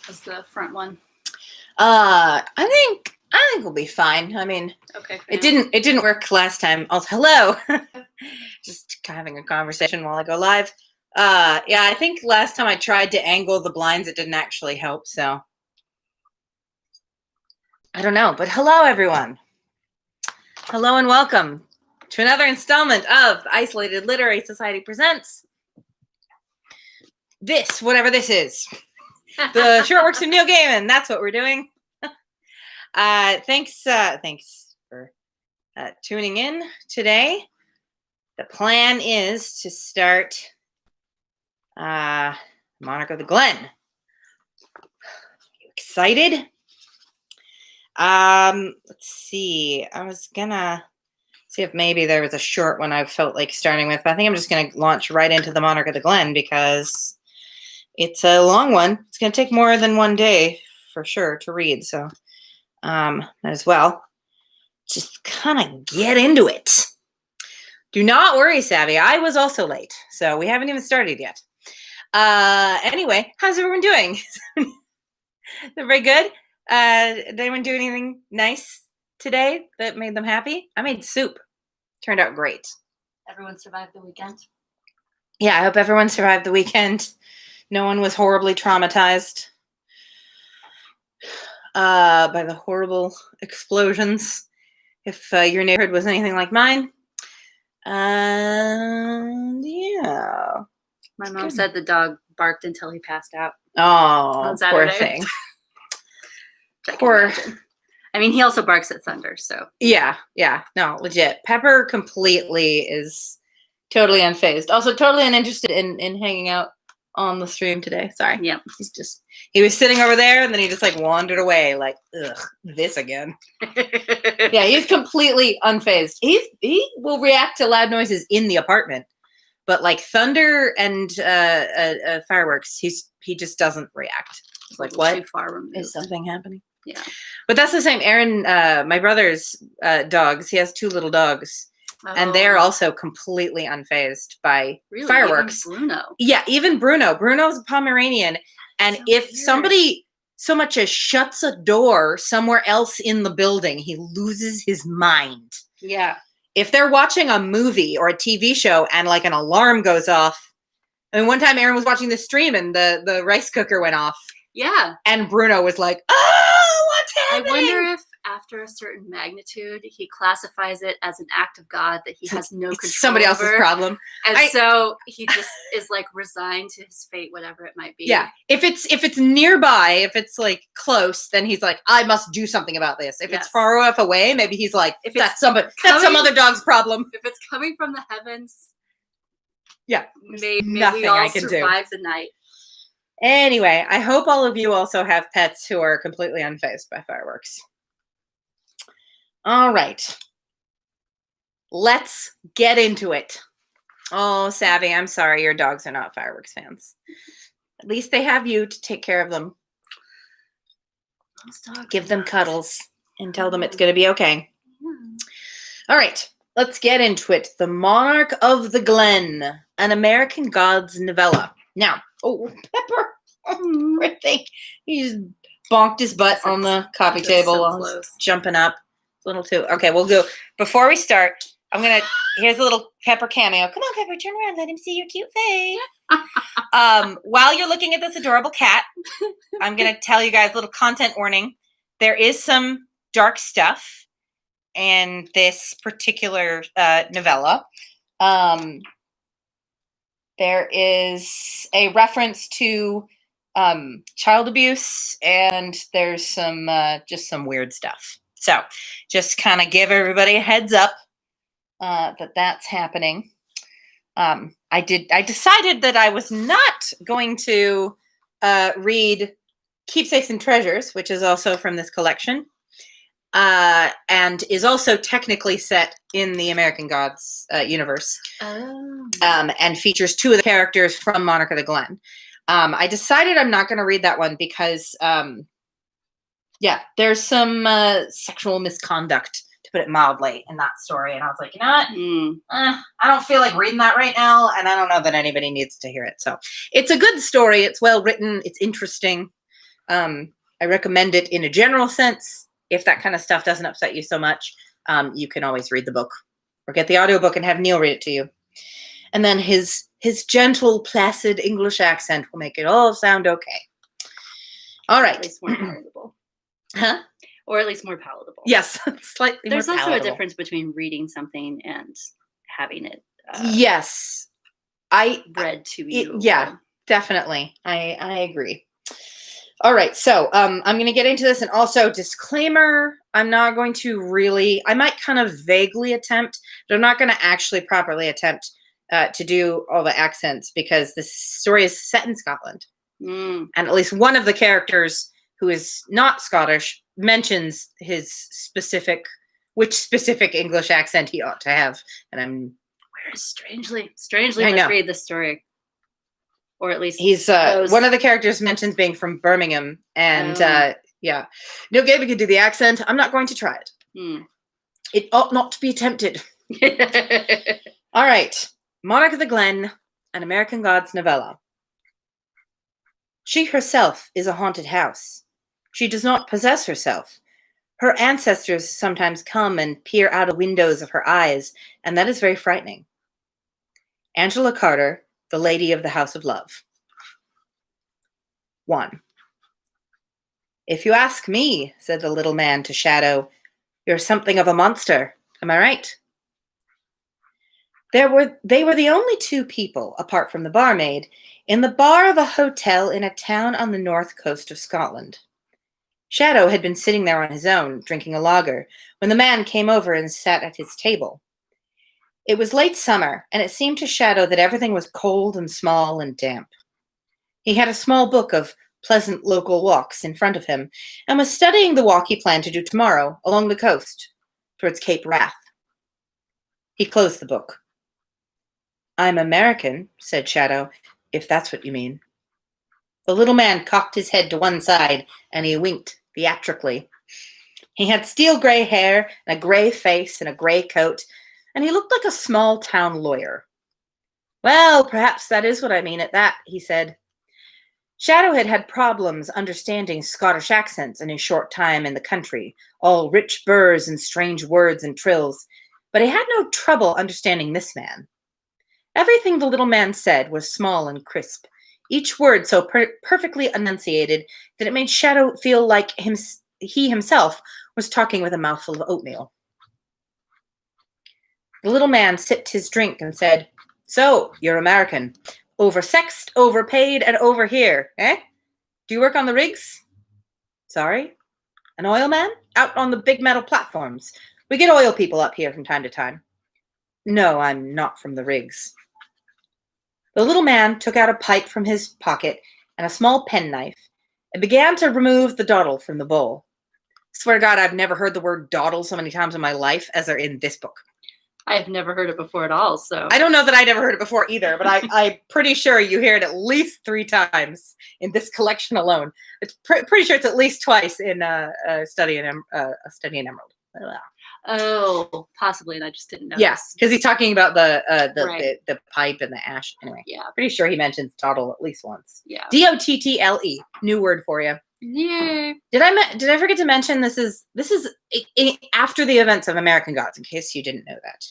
as the front one? I think we'll be fine. I mean, Okay. it didn't work last time. Also, hello. Just having a conversation while I go live. Yeah, I think last time I tried to angle the blinds, it didn't actually help. So I don't know, but hello everyone. Hello and welcome to another installment of the Isolated Literary Society presents this, whatever this is. The short works of Neil Gaiman. That's what we're doing. Thanks for tuning in today. The plan is to start Monarch of the Glen. You excited? Let's see. I was gonna see if maybe there was a short one I felt like starting with, but I think I'm just gonna launch right into the Monarch of the Glen because it's a long one. It's gonna take more than one day for sure to read, so might as well just kind of get into it. Do not worry, Savvy. I was also late, so we haven't even started yet. Anyway, how's everyone doing? Everybody good? Did anyone do anything nice today that made them happy? I made soup. Turned out great. Everyone survived the weekend? Yeah, I hope everyone survived the weekend. No one was horribly traumatized by the horrible explosions. If your neighborhood was anything like mine. Yeah. My mom said the dog barked until he passed out. Oh, poor thing. Poor. I mean, he also barks at thunder, so. Yeah, no, legit. Pepper completely is totally unfazed. Also totally uninterested in hanging out on the stream today. Sorry. Yeah. He was sitting over there and then he just like wandered away like, ugh, this again. Yeah, he's completely unfazed. He will react to loud noises in the apartment, but like thunder and fireworks, he just doesn't react. It's like, what? Too far removed. Is something happening? Yeah. But that's the same. Aaron, my brother's dogs, he has 2 little dogs. Oh. And they're also completely unfazed by fireworks. Even Bruno. Yeah, even Bruno. Bruno's a Pomeranian. And so if weird. Somebody so much as shuts a door somewhere else in the building, he loses his mind. Yeah. If they're watching a movie or a TV show and like an alarm goes off. I mean, one time Aaron was watching the stream and the rice cooker went off. Yeah. And Bruno was like, oh, what's happening? I wonder if after a certain magnitude, he classifies it as an act of God that he has no control somebody else's over. problem. And so he just is like resigned to his fate, whatever it might be. Yeah. If it's nearby, if it's like close, then he's like, I must do something about this. If it's far enough away, maybe he's like, that's some other dog's problem. If it's coming from the heavens, yeah, maybe we all survive the night. Anyway, I hope all of you also have pets who are completely unfazed by fireworks. All right. Let's get into it. Oh, Savvy, I'm sorry your dogs are not fireworks fans. At least they have you to take care of them. Give them cuddles and tell them it's going to be okay. All right. Let's get into it. The Monarch of the Glen, an American Gods novella. Now, Pepper. Poor thing. He just bonked his butt on the coffee table while jumping up. A little too. Okay, we'll go. Before we start, here's a little Pepper cameo. Come on, Pepper, turn around. Let him see your cute face. While you're looking at this adorable cat, I'm going to tell you guys a little content warning. There is some dark stuff in this particular novella. There is a reference to child abuse, and there's some just some weird stuff. So just kind of give everybody a heads up that's happening. I decided that I was not going to read Keepsakes and Treasures, which is also from this collection, and is also technically set in the American Gods universe, and features 2 of the characters from Monarch of the Glen. I decided I'm not going to read that one because, there's some sexual misconduct, to put it mildly, in that story. And I was like, you know what? I don't feel like reading that right now, and I don't know that anybody needs to hear it. So it's a good story. It's well written. It's interesting. I recommend it in a general sense. If that kind of stuff doesn't upset you so much, you can always read the book or get the audiobook and have Neil read it to you. And then his gentle, placid English accent will make it all sound okay. All right. At least more palatable. Huh? Or at least more palatable. Yes, slightly There's more also palatable. a difference between reading something and having it yes. read to you. Yeah, definitely. I agree. All right, so I'm going to get into this, and also disclaimer, I'm not going to really, I might kind of vaguely attempt, but I'm not going to actually properly attempt to do all the accents, because this story is set in Scotland. And at least one of the characters who is not Scottish mentions which specific English accent he ought to have. And I'm strangely I let's know. read this story. Or at least he's one of the characters mentions being from Birmingham, and yeah, Neil Gaiman could do the accent. I'm not going to try it. It ought not to be attempted. All right, Monarch of the Glen, an American Gods novella. She herself is a haunted house. She does not possess herself. Her ancestors sometimes come and peer out of windows of her eyes, and that is very frightening. Angela Carter, The Lady of the House of Love. 1. If you ask me, said the little man to Shadow, you're something of a monster. Am I right? They were the only two people, apart from the barmaid, in the bar of a hotel in a town on the north coast of Scotland. Shadow had been sitting there on his own, drinking a lager, when the man came over and sat at his table. It was late summer, and it seemed to Shadow that everything was cold and small and damp. He had a small book of pleasant local walks in front of him, and was studying the walk he planned to do tomorrow along the coast, towards Cape Wrath. He closed the book. I'm American, said Shadow, if that's what you mean. The little man cocked his head to one side, and he winked theatrically. He had steel gray hair, and a gray face, and a gray coat, and he looked like a small-town lawyer. Well, perhaps that is what I mean at that, he said. Shadow had had problems understanding Scottish accents in his short time in the country, all rich burrs and strange words and trills, but he had no trouble understanding this man. Everything the little man said was small and crisp, each word so perfectly enunciated that it made Shadow feel like he himself was talking with a mouthful of oatmeal. The little man sipped his drink and said, So, you're American. Oversexed, overpaid, and over here, eh? Do you work on the rigs? Sorry? An oil man? Out on the big metal platforms. We get oil people up here from time to time. No, I'm not from the rigs. The little man took out a pipe from his pocket and a small penknife and began to remove the dottle from the bowl. Swear to God, I've never heard the word dottle so many times in my life as are in this book. I have never heard it before at all, so. I don't know that I'd ever heard it before either, but I'm pretty sure you hear it at least 3 times in this collection alone. It's pretty sure it's at least twice in a study in Emerald. Oh, possibly, and I just didn't know. Yes, because he's talking about the pipe and the ash. Anyway, yeah, pretty sure he mentions dottle at least once. Yeah, D-O-T-T-L-E, new word for you. Yeah. Did I forget to mention this is after the events of American Gods? In case you didn't know that,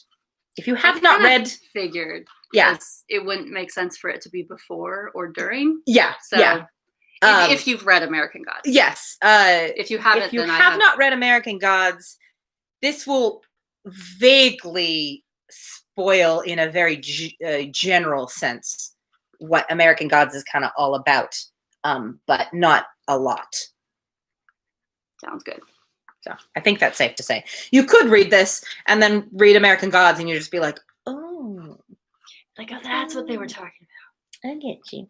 if you have not read, figured, yes, it wouldn't make sense for it to be before or during. Yeah, so yeah. If you've read American Gods, yes. If you haven't, if you then have not read American Gods, this will vaguely spoil, in a very general sense, what American Gods is kind of all about, but not a lot. Sounds good. So I think that's safe to say. You could read this and then read American Gods, and you just be like, oh, that's what they were talking about. I get you.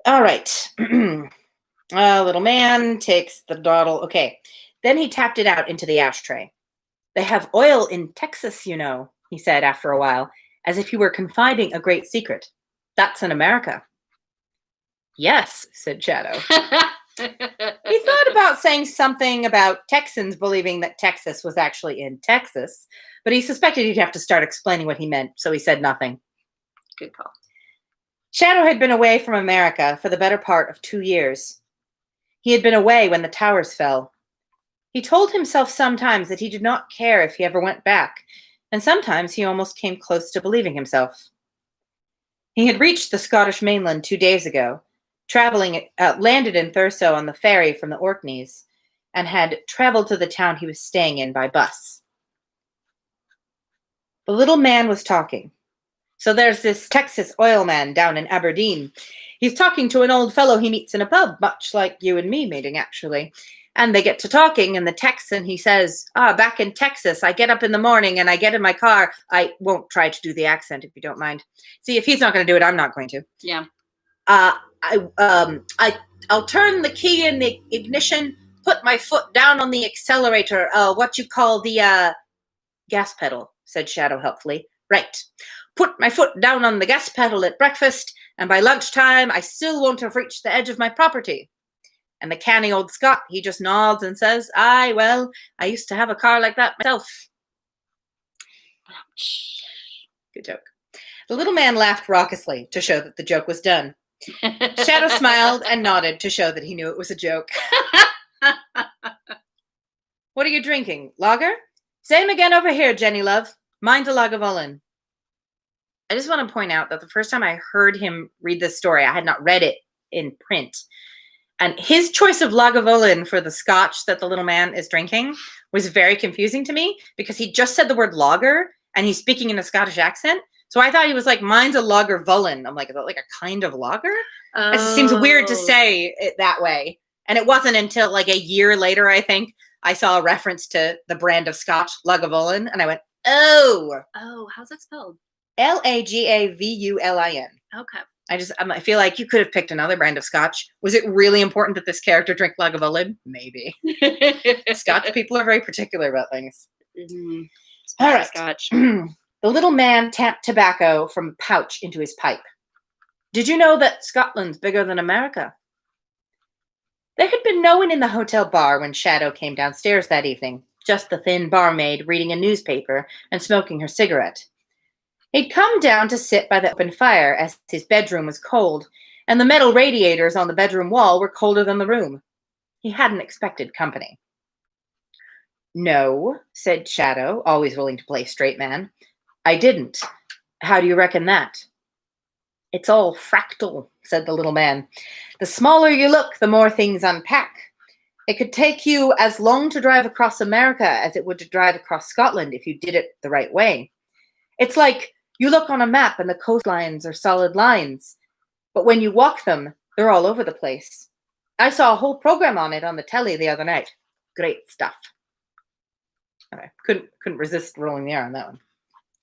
All right. Little man takes the dottle. Okay. Then he tapped it out into the ashtray. They have oil in Texas, you know, he said after a while, as if he were confiding a great secret. That's in America. Yes, said Shadow. He thought about saying something about Texans believing that Texas was actually in Texas, but he suspected he'd have to start explaining what he meant, so he said nothing. Good call. Shadow had been away from America for the better part of 2 years. He had been away when the towers fell. He told himself sometimes that he did not care if he ever went back, and sometimes he almost came close to believing himself. He had reached the Scottish mainland 2 days ago, landed in Thurso on the ferry from the Orkneys, and had traveled to the town he was staying in by bus. The little man was talking. So there's this Texas oil man down in Aberdeen. He's talking to an old fellow he meets in a pub, much like you and me meeting, actually. And they get to talking, and the Texan, he says, back in Texas, I get up in the morning and I get in my car. I won't try to do the accent, if you don't mind. See, if he's not going to do it, I'm not going to. Yeah. I'll turn the key in the ignition, put my foot down on the accelerator, what you call the gas pedal, said Shadow helpfully. Right. Put my foot down on the gas pedal at breakfast, and by lunchtime, I still won't have reached the edge of my property. And the canny old Scot, he just nods and says, aye, well, I used to have a car like that myself. Good joke. The little man laughed raucously to show that the joke was done. Shadow smiled and nodded to show that he knew it was a joke. What are you drinking? Lager? Same again over here, Jenny love. Mine's a Lagavulin. I just want to point out that the first time I heard him read this story, I had not read it in print. And his choice of Lagavulin for the scotch that the little man is drinking was very confusing to me because he just said the word lager and he's speaking in a Scottish accent. So I thought he was like, mine's a Lagervulin. I'm like, is that like a kind of lager? Oh. It seems weird to say it that way. And it wasn't until like a year later, I think, I saw a reference to the brand of scotch, Lagavulin, and I went, oh. Oh, how's that spelled? Lagavulin. Okay. I feel like you could have picked another brand of scotch. Was it really important that this character drink Lagavulin? Maybe. Scotch people are very particular about things. Mm-hmm. All right. Scotch. The little man tamped tobacco from a pouch into his pipe. Did you know that Scotland's bigger than America? There had been no one in the hotel bar when Shadow came downstairs that evening, just the thin barmaid reading a newspaper and smoking her cigarette. He'd come down to sit by the open fire as his bedroom was cold, and the metal radiators on the bedroom wall were colder than the room. He hadn't expected company. No, said Shadow, always willing to play straight man. I didn't. How do you reckon that? It's all fractal, said the little man. The smaller you look, the more things unpack. It could take you as long to drive across America as it would to drive across Scotland if you did it the right way. It's like you look on a map and the coastlines are solid lines, but when you walk them, they're all over the place. I saw a whole program on it on the telly the other night. Great stuff. Okay, couldn't resist rolling the R on that one.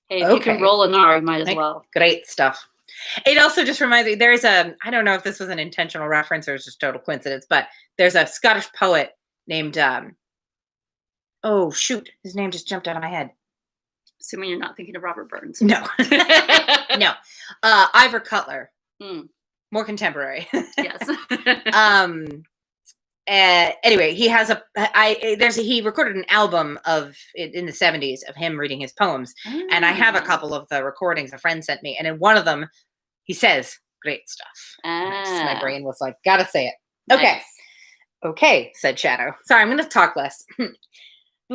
Hey, if you can roll an R, you might as well. Great stuff. It also just reminds me, I don't know if this was an intentional reference or it's just total coincidence, but there's a Scottish poet named, oh shoot, his name just jumped out of my head. Assuming you're not thinking of Robert Burns. No. No. Ivor Cutler. Mm. More contemporary. Yes. Anyway, he has he recorded an album in the 70s of him reading his poems. And I have a couple of the recordings a friend sent me. And in one of them, he says, great stuff. My brain was like, gotta say it. Okay. Nice. Okay, said Shadow. Sorry, I'm going to talk less. The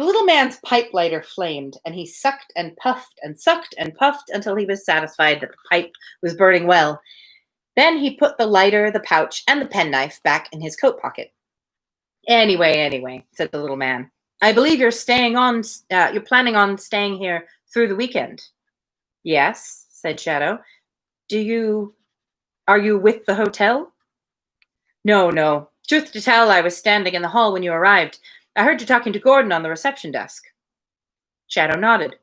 little man's pipe lighter flamed, and he sucked and puffed until he was satisfied that the pipe was burning well. Then he put the lighter, the pouch, and the penknife back in his coat pocket. Anyway, said the little man. I believe you're planning on staying here through the weekend. Yes, said Shadow. Are you with the hotel? No. Truth to tell, I was standing in the hall when you arrived. I heard you talking to Gordon on the reception desk. Shadow nodded.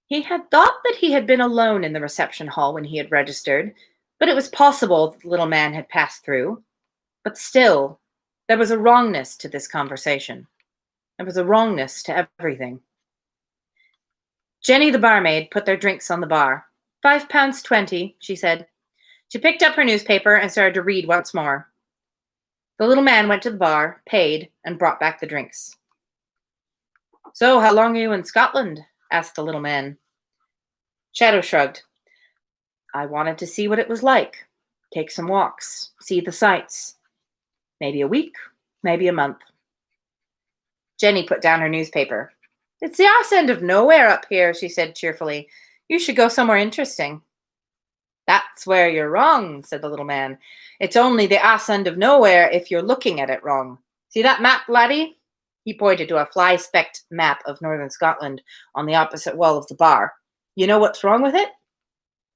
He had thought that he had been alone in the reception hall when he had registered, but it was possible that the little man had passed through. But still, there was a wrongness to this conversation. There was a wrongness to everything. Jenny, the barmaid, put their drinks on the bar. £5.20, she said. She picked up her newspaper and started to read once more. The little man went to the bar, paid, and brought back the drinks. So, how long are you in Scotland? Asked the little man. Shadow shrugged. I wanted to see what it was like. Take some walks, see the sights. Maybe a week, maybe a month. Jenny put down her newspaper. It's the arse end of nowhere up here, she said cheerfully. You should go somewhere interesting. That's where you're wrong, said the little man. It's only the arse end of nowhere if you're looking at it wrong. See that map, laddie? He pointed to a fly-specked map of northern Scotland on the opposite wall of the bar. You know what's wrong with it?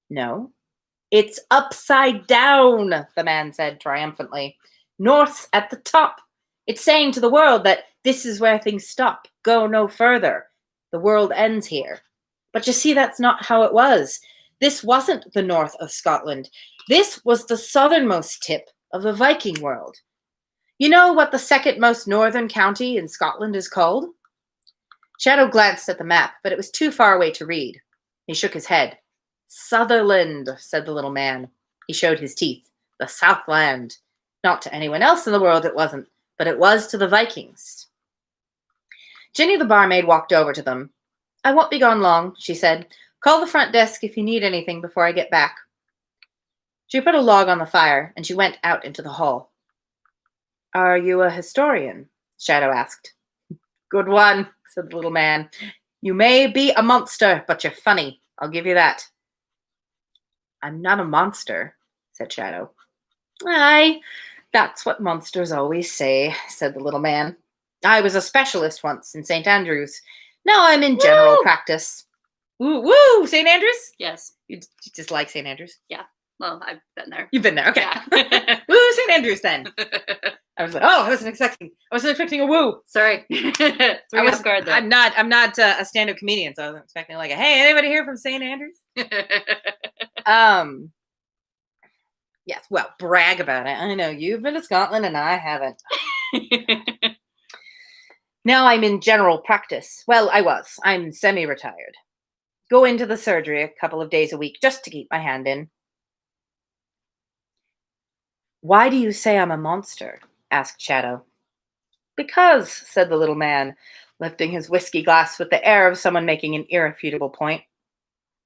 No. It's upside down, the man said triumphantly. North at the top. It's saying to the world that this is where things stop. Go no further. The world ends here. But you see, that's not how it was. This wasn't the north of Scotland. This was the southernmost tip of the Viking world. You know what the second most northern county in Scotland is called? Shadow glanced at the map, but it was too far away to read. He shook his head. Sutherland, said the little man. He showed his teeth. The Southland. Not to anyone else in the world it wasn't, but it was to the Vikings. Jenny the barmaid walked over to them. I won't be gone long, she said. Call the front desk if you need anything before I get back. She put a log on the fire, and she went out into the hall. Are you a historian? Shadow asked. Good one, said the little man. You may be a monster, but you're funny. I'll give you that. I'm not a monster, said Shadow. Aye, that's what monsters always say, said the little man. I was a specialist once in St. Andrews. Now I'm in general practice. Woo, woo, St. Andrews? Yes. You just like St. Andrews? Yeah. Well, I've been there. You've been there, okay. Yeah. Woo, St. Andrews then. I was like, oh, I wasn't expecting a woo. Sorry. I was scared there. I'm not a stand-up comedian, so I wasn't expecting like a, hey, anybody here from St. Andrews? Yes, well, brag about it. I know you've been to Scotland and I haven't. Now I'm in general practice. Well, I was. I'm semi-retired. Go into the surgery a couple of days a week just to keep my hand in. Why do you say I'm a monster? Asked Shadow. Because, said the little man, lifting his whiskey glass with the air of someone making an irrefutable point.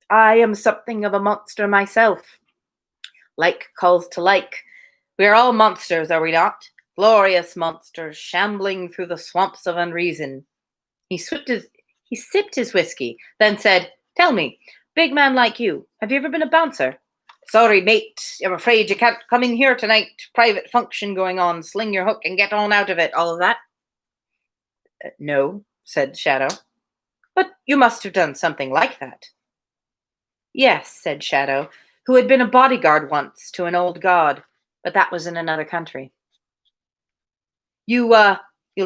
I am something of a monster myself. Like calls to like. We are all monsters, are we not? Glorious monsters, shambling through the swamps of unreason. He sipped his whiskey, then said, Tell me, big man like you, have you ever been a bouncer? Sorry, mate, I'm afraid you can't come in here tonight. Private function going on. Sling your hook and get on out of it. All of that? No, said Shadow. But you must have done something like that. Yes, said Shadow, who had been a bodyguard once to an old god, but that was in another country. You'll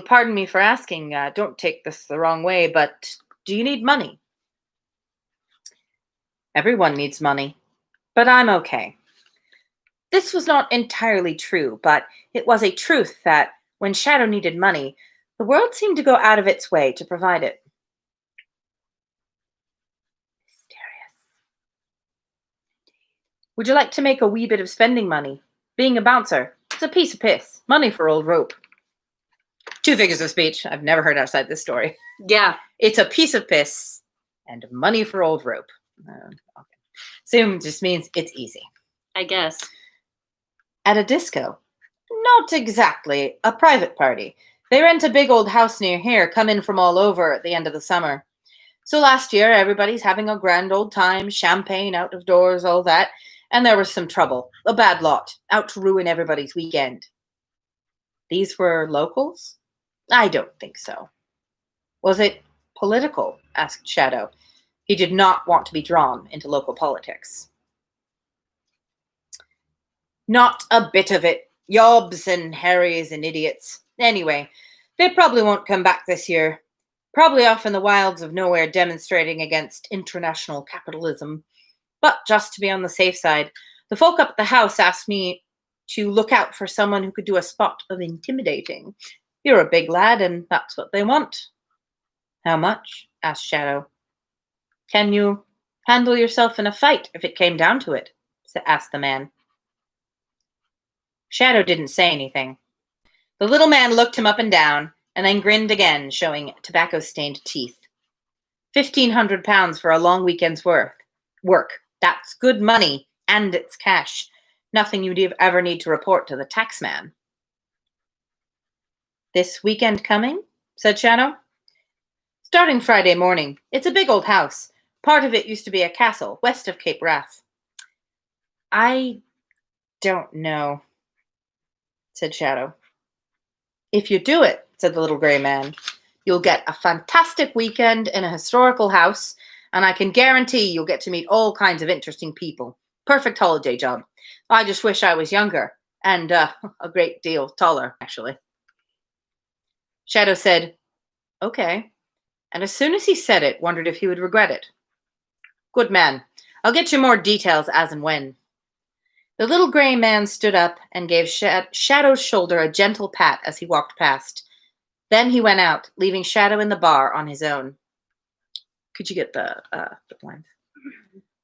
pardon me for asking, don't take this the wrong way, but do you need money? Everyone needs money, but I'm okay. This was not entirely true, but it was a truth that when Shadow needed money, the world seemed to go out of its way to provide it. Mysterious. Would you like to make a wee bit of spending money? Being a bouncer, it's a piece of piss. Money for old rope. 2 figures of speech. I've never heard outside this story. Yeah. It's a piece of piss and money for old rope. Okay. Assume just means it's easy. I guess. At a disco. Not exactly. A private party. They rent a big old house near here, come in from all over at the end of the summer. So last year, everybody's having a grand old time, champagne out of doors, all that, and there was some trouble. A bad lot, out to ruin everybody's weekend. These were locals? I don't think so. Was it political? Asked Shadow. He did not want to be drawn into local politics. Not a bit of it. Yobs and Harrys and idiots. Anyway, they probably won't come back this year. Probably off in the wilds of nowhere demonstrating against international capitalism. But just to be on the safe side, the folk up at the house asked me to look out for someone who could do a spot of intimidating. You're a big lad, and that's what they want. How much? Asked Shadow. Can you handle yourself in a fight if it came down to it? Asked the man. Shadow didn't say anything. The little man looked him up and down, and then grinned again, showing tobacco-stained teeth. £1,500 for a long weekend's work. That's good money, and it's cash. Nothing you'd ever need to report to the tax man. This weekend coming? Said Shadow. Starting Friday morning. It's a big old house. Part of it used to be a castle west of Cape Wrath. I don't know, said Shadow. If you do it, said the little grey man, you'll get a fantastic weekend in a historical house, and I can guarantee you'll get to meet all kinds of interesting people. Perfect holiday job. I just wish I was younger, and a great deal taller, actually. Shadow said, okay, and as soon as he said it, wondered if he would regret it. Good man. I'll get you more details as and when. The little grey man stood up and gave Shadow's shoulder a gentle pat as he walked past. Then he went out, leaving Shadow in the bar on his own. Could you get the blinds?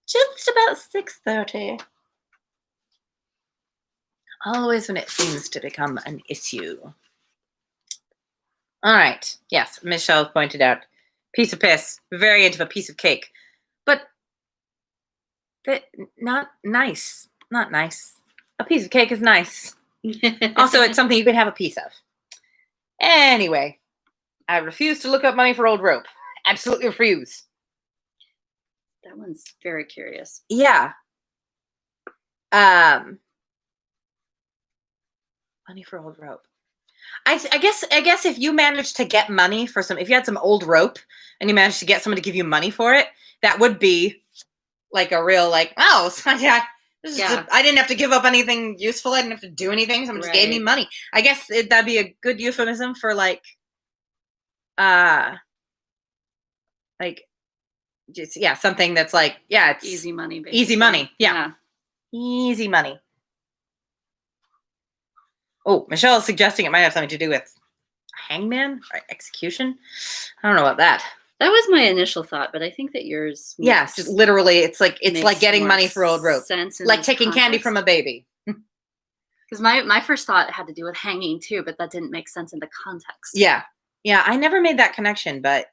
Just about 6:30. Always when it seems to become an issue. All right. Yes, Michelle pointed out. Piece of piss. Variant of a piece of cake. But not nice. Not nice. A piece of cake is nice. Also, it's something you can have a piece of. Anyway, I refuse to look up money for old rope. Absolutely refuse. That one's very curious. Yeah. Money for old rope. I guess if you managed to get money for if you had some old rope and you managed to get someone to give you money for it, that would be like a real oh, yeah. I didn't have to give up anything useful. I didn't have to do anything. Someone just gave me money. I guess that'd be a good euphemism for something that's it's easy money. Basically. Easy money. Yeah. Easy money. Oh, Michelle is suggesting it might have something to do with hangman or execution. I don't know about that. That was my initial thought, but I think that yours. Yes, literally, it's like getting money for old rope, like taking candy from a baby. Because my first thought had to do with hanging too, but that didn't make sense in the context. Yeah, I never made that connection, but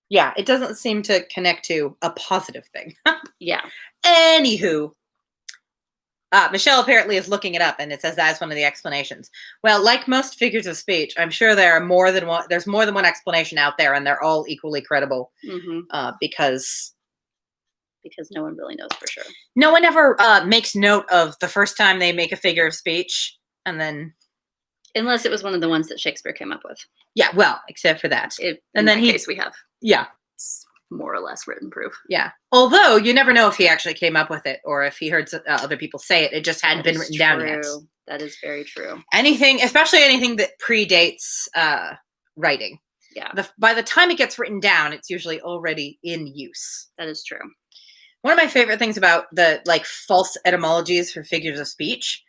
yeah, it doesn't seem to connect to a positive thing. Yeah. Anywho. Michelle apparently is looking it up, and it says that's one of the explanations. Well, like most figures of speech, I'm sure there's more than one explanation out there, and they're all equally credible. Mm-hmm. Because no one really knows for sure. No one ever makes note of the first time they make a figure of speech, and then unless it was one of the ones that Shakespeare came up with. Yeah, well, except for that. In that case, we have. Yeah. More or less written proof. Yeah. Although you never know if he actually came up with it or if he heard other people say it. It just hadn't been written down yet. That is very true. Especially anything that predates writing. Yeah. By the time it gets written down, it's usually already in use. That is true. One of my favorite things about the false etymologies for figures of speech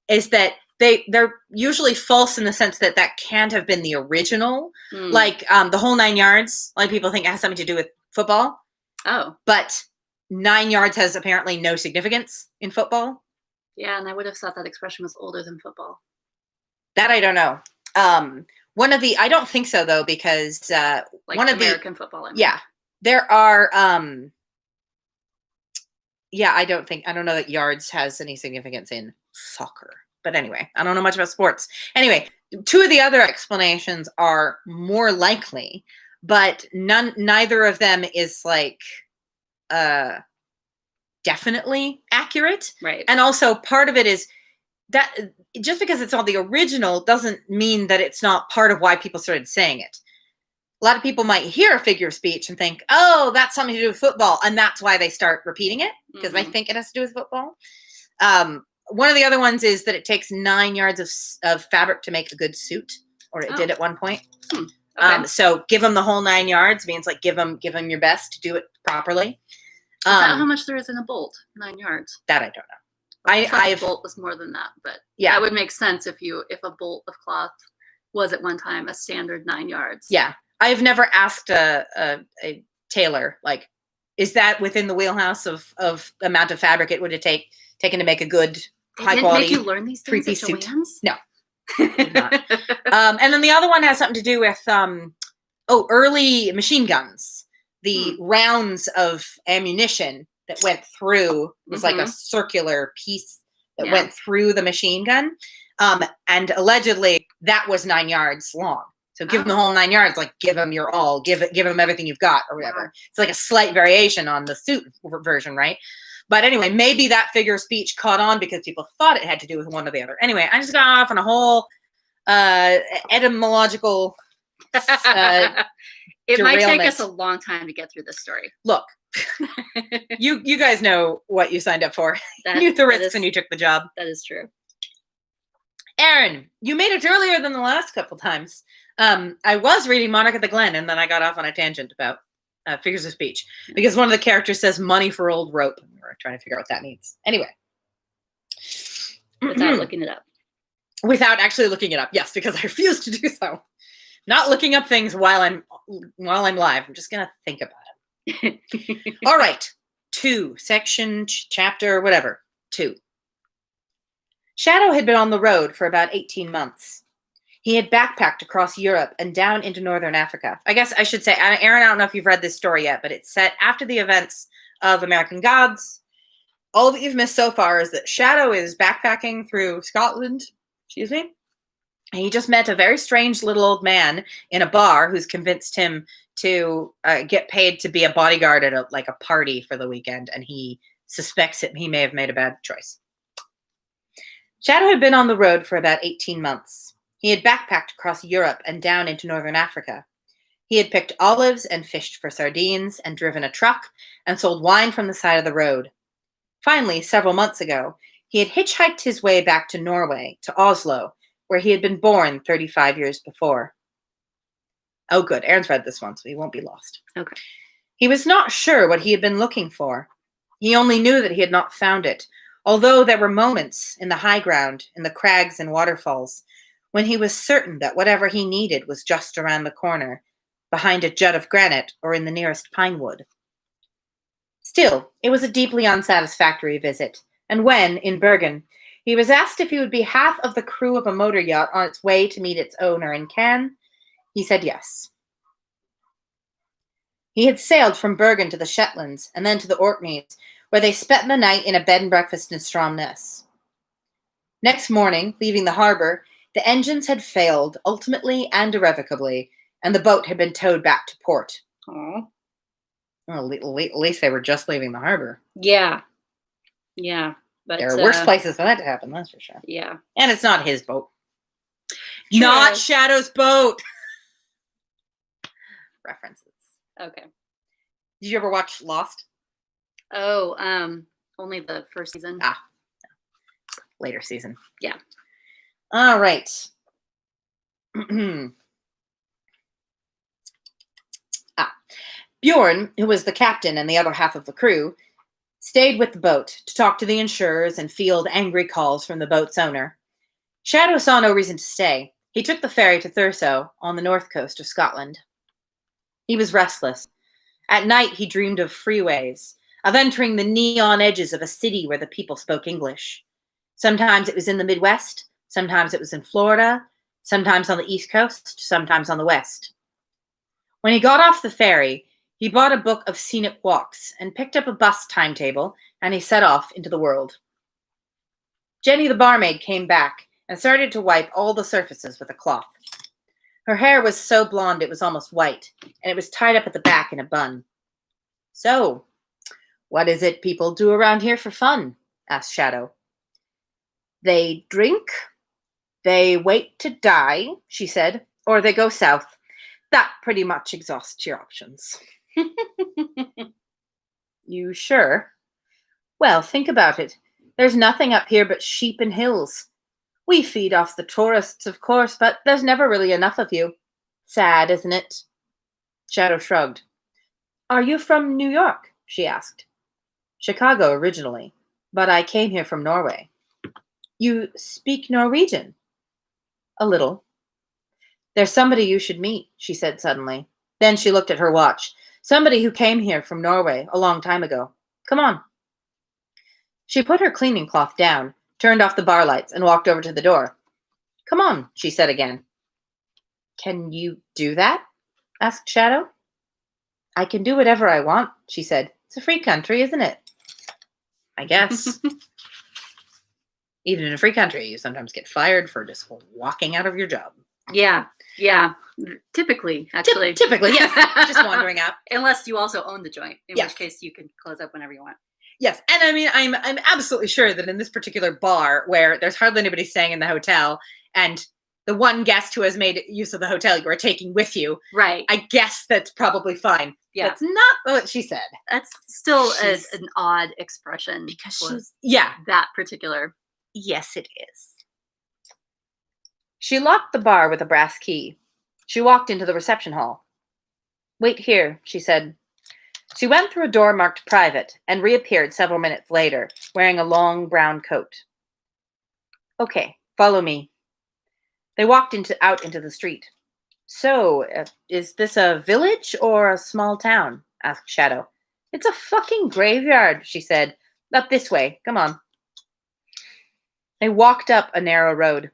is that they're usually false in the sense that can't have been the original. The whole 9 yards. A lot of people think it has something to do with football. Oh. But 9 yards has apparently no significance in football. Yeah, and I would have thought that expression was older than football. That I don't know. I don't think so though, because one of American football. I mean. Yeah, there are. I don't know that yards has any significance in soccer. But anyway, I don't know much about sports. Anyway, two of the other explanations are more likely, but neither of them is definitely accurate. Right. And also part of it is that just because it's not the original doesn't mean that it's not part of why people started saying it. A lot of people might hear a figure of speech and think, oh, that's something to do with football. And that's why they start repeating it, because they think it has to do with football. One of the other ones is that it takes 9 yards of fabric to make a good suit, or it did at one point. Okay. So give them the whole 9 yards means give them your best to do it properly. Is that how much there is in a bolt? 9 yards. That I don't know. I a bolt was more than that, but yeah, that would make sense if a bolt of cloth was at one time a standard 9 yards. Yeah, I've never asked a tailor is that within the wheelhouse of amount of fabric it would have taken to make a good high quality. Make you learn these things at Joann's? No. Not. And then the other one has something to do with early machine guns. The rounds of ammunition that went through. It was like a circular piece that went through the machine gun. And allegedly that was 9 yards long. So give him the whole 9 yards, like give him your all, give him everything you've got or whatever. Wow. It's like a slight variation on the suit version, right? But anyway, maybe that figure of speech caught on because people thought it had to do with one or the other. Anyway, I just got off on a whole etymological it might take us a long time to get through this story. Look, you guys know what you signed up for. You knew the risks when you took the job. That is true. Erin, you made it earlier than the last couple times. I was reading Monarch of the Glen, and then I got off on a tangent about figures of speech because one of the characters says money for old rope. And we're trying to figure out what that means. Anyway. Without looking it up. Without actually looking it up. Yes, because I refuse to do so. Not looking up things while I'm live. I'm just going to think about it. All right. 2, section, chapter, whatever. 2. Shadow had been on the road for about 18 months. He had backpacked across Europe and down into northern Africa. I guess I should say, Erin, I don't know if you've read this story yet, but it's set after the events of American Gods. All that you've missed so far is that Shadow is backpacking through Scotland, and he just met a very strange little old man in a bar who's convinced him to get paid to be a bodyguard at a party for the weekend, and he suspects that he may have made a bad choice. Shadow had been on the road for about 18 months. He had backpacked across Europe and down into northern Africa. He had picked olives and fished for sardines and driven a truck and sold wine from the side of the road. Finally, several months ago, he had hitchhiked his way back to Norway, to Oslo, where he had been born 35 years before. Oh, good. Erin's read this one, so he won't be lost. Okay. He was not sure what he had been looking for. He only knew that he had not found it, although there were moments in the high ground, in the crags and waterfalls, when he was certain that whatever he needed was just around the corner, behind a jut of granite or in the nearest pine wood. Still, it was a deeply unsatisfactory visit, and when, in Bergen, he was asked if he would be half of the crew of a motor yacht on its way to meet its owner in Cannes, he said yes. He had sailed from Bergen to the Shetlands and then to the Orkneys, where they spent the night in a bed and breakfast in Stromness. Next morning, leaving the harbor, the engines had failed, ultimately and irrevocably, and the boat had been towed back to port. Aww. Well, at least they were just leaving the harbor. Yeah. Yeah. But there are worse places for that to happen, that's for sure. Yeah. And it's not his boat. True. Not Shadow's boat! References. Okay. Did you ever watch Lost? Oh, only the first season. Later season. Yeah. All right. Bjorn, who was the captain and the other half of the crew, stayed with the boat to talk to the insurers and field angry calls from the boat's owner. Shadow saw no reason to stay. He took the ferry to Thurso on the north coast of Scotland. He was restless. At night, he dreamed of freeways, of entering the neon edges of a city where the people spoke English. Sometimes it was in the Midwest, sometimes it was in Florida, sometimes on the East Coast, sometimes on the West. When he got off the ferry, he bought a book of scenic walks and picked up a bus timetable, and he set off into the world. Jenny the barmaid came back and started to wipe all the surfaces with a cloth. Her hair was so blonde it was almost white, and it was tied up at the back in a bun. "So, what is it people do around here for fun?" asked Shadow. "They drink, they wait to die," she said, "or they go south. That pretty much exhausts your options." "You sure?" "Well, think about it. There's nothing up here but sheep and hills. We feed off the tourists, of course, but there's never really enough of you. Sad, isn't it?" Shadow shrugged. "Are you from New York?" she asked. "Chicago originally, but I came here from Norway." "You speak Norwegian?" "A little." "There's somebody you should meet," she said suddenly. Then she looked at her watch. "Somebody who came here from Norway a long time ago. Come on." She put her cleaning cloth down, turned off the bar lights, and walked over to the door. "Come on," she said again. "Can you do that?" asked Shadow. "I can do whatever I want," she said. "It's a free country, isn't it?" I guess. Even in a free country, you sometimes get fired for just walking out of your job. Yeah. Typically, actually. Typically, yes. Just wandering out. Unless you also own the joint, in which case you can close up whenever you want. Yes, and I mean, I'm absolutely sure that in this particular bar, where there's hardly anybody staying in the hotel, and the one guest who has made use of the hotel you are taking with you, right? I guess that's probably fine. Yeah, that's not what she said. That's still an odd expression because she's that particular. Yes, it is. She locked the bar with a brass key. She walked into the reception hall. "Wait here," she said. She went through a door marked private and reappeared several minutes later, wearing a long brown coat. "Okay, follow me." They walked out into the street. "So, is this a village or a small town?" asked Shadow. "It's a fucking graveyard," she said. "Up this way. Come on." They walked up a narrow road.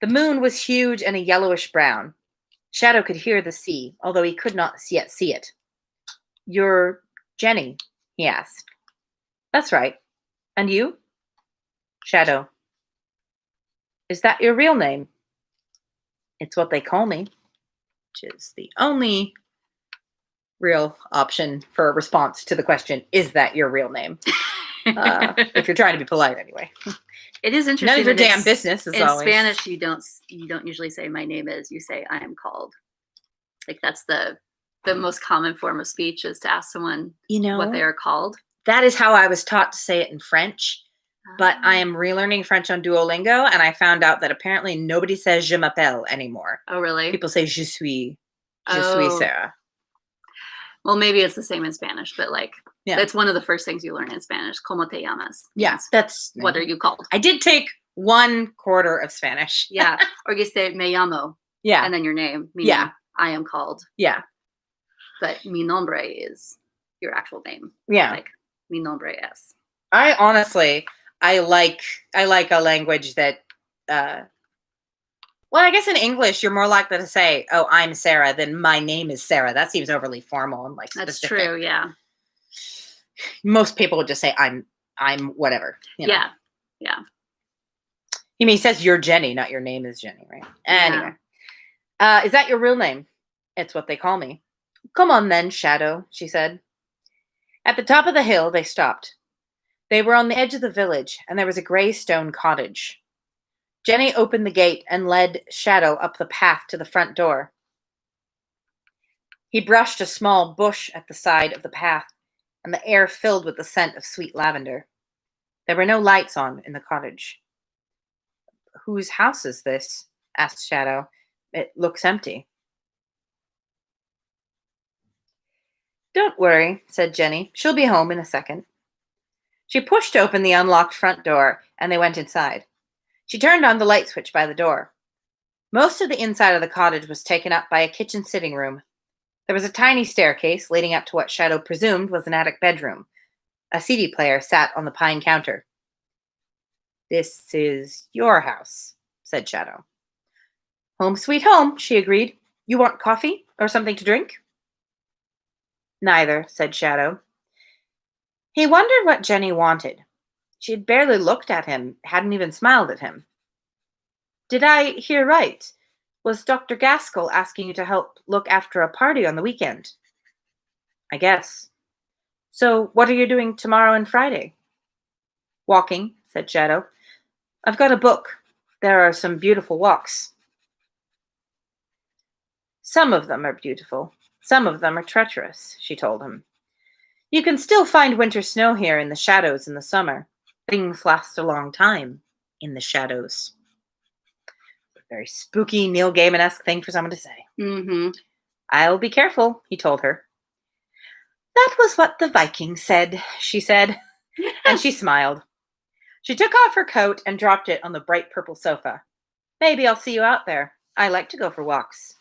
The moon was huge and a yellowish brown. Shadow could hear the sea, although he could not yet see it. "You're Jenny?" he asked. "That's right. And you?" "Shadow." "Is that your real name?" "It's what they call me," which is the only real option for a response to the question, "Is that your real name?" If you're trying to be polite, anyway. It is interesting. None of your damn business. In Spanish, you don't usually say "my name is." You say "I am called." Like that's the most common form of speech is to ask someone what they are called. That is how I was taught to say it in French. But I am relearning French on Duolingo, and I found out that apparently nobody says "je m'appelle" anymore. Oh, really? People say "je suis Sarah." Well, maybe it's the same in Spanish, but that's one of the first things you learn in Spanish. "Cómo te llamas?" Yeah, that's what are you called? I did take 1/4 of Spanish. Yeah, or you say "me llamo." Yeah, and then your name. Meaning I am called. Yeah, but mi nombre is your actual name. Yeah, like mi nombre es. I honestly, I like a language that. Well, I guess in English, you're more likely to say, "Oh, I'm Sarah," than "my name is Sarah." That seems overly formal and specific. That's true, yeah. Most people would just say, I'm whatever. Yeah. He says you're Jenny, not your name is Jenny, right? Anyway. Is that your real name? It's what they call me. Come on then, Shadow, she said. At the top of the hill, they stopped. They were on the edge of the village, and there was a gray stone cottage. Jenny opened the gate and led Shadow up the path to the front door. He brushed a small bush at the side of the path, and the air filled with the scent of sweet lavender. There were no lights on in the cottage. Whose house is this? Asked Shadow. It looks empty. Don't worry, said Jenny. She'll be home in a second. She pushed open the unlocked front door, and they went inside. She turned on the light switch by the door. Most of the inside of the cottage was taken up by a kitchen sitting room. There was a tiny staircase leading up to what Shadow presumed was an attic bedroom. A CD player sat on the pine counter. This is your house, said Shadow. Home sweet home, she agreed. You want coffee or something to drink? Neither, said Shadow. He wondered what Jenny wanted. She had barely looked at him, hadn't even smiled at him. Did I hear right? Was Dr. Gaskell asking you to help look after a party on the weekend? I guess. So what are you doing tomorrow and Friday? Walking, said Shadow. I've got a book. There are some beautiful walks. Some of them are beautiful. Some of them are treacherous, she told him. You can still find winter snow here in the shadows in the summer. Things last a long time in the shadows. Very spooky Neil Gaiman-esque thing for someone to say. Mm-hmm. I'll be careful, he told her. That was what the Vikings said, she said, and she smiled. She took off her coat and dropped it on the bright purple sofa. Maybe I'll see you out there. I like to go for walks.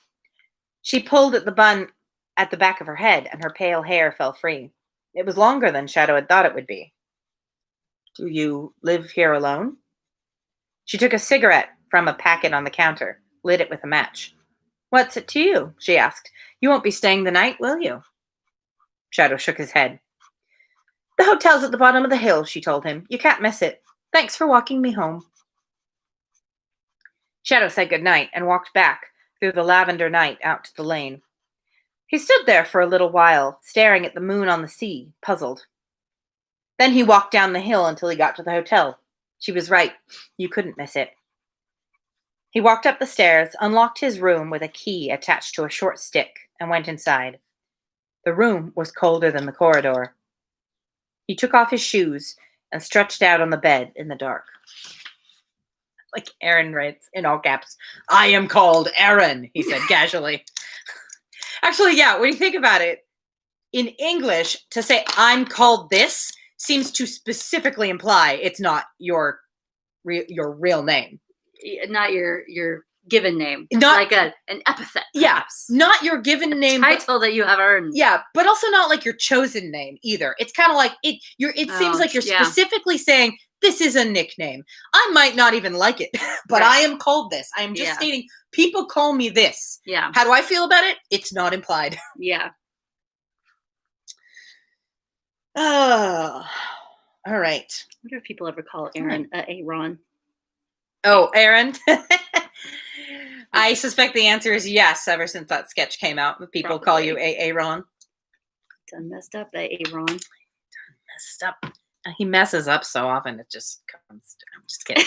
She pulled at the bun at the back of her head, and her pale hair fell free. It was longer than Shadow had thought it would be. Do you live here alone? She took a cigarette from a packet on the counter, lit it with a match. What's it to you? She asked. You won't be staying the night, will you? Shadow shook his head. The hotel's at the bottom of the hill, she told him. You can't miss it. Thanks for walking me home. Shadow said good night and walked back through the lavender night out to the lane. He stood there for a little while, staring at the moon on the sea, puzzled. Then he walked down the hill until he got to the hotel. She was right. You couldn't miss it. He walked up the stairs, unlocked his room with a key attached to a short stick, and went inside. The room was colder than the corridor. He took off his shoes and stretched out on the bed in the dark. Like Aaron writes in all caps, I am called Aaron, he said casually. Actually, yeah, when you think about it, in English, to say I'm called this seems to specifically imply it's not your real name. Not your given name. Not like an epithet. Perhaps. Yeah, not your given name. Title that you have earned. Yeah, but also not like your chosen name either. It's kind of like it seems like you're specifically saying this is a nickname. I might not even like it, but I am called this. I am just stating people call me this. Yeah. How do I feel about it? It's not implied. Yeah. Oh, all right. I wonder if people ever call Aaron Aaron. Oh, Aaron? I suspect the answer is yes, ever since that sketch came out. People call you Aaron. Done messed up, Aaron. Done messed up. He messes up so often, it just comes. I'm just kidding.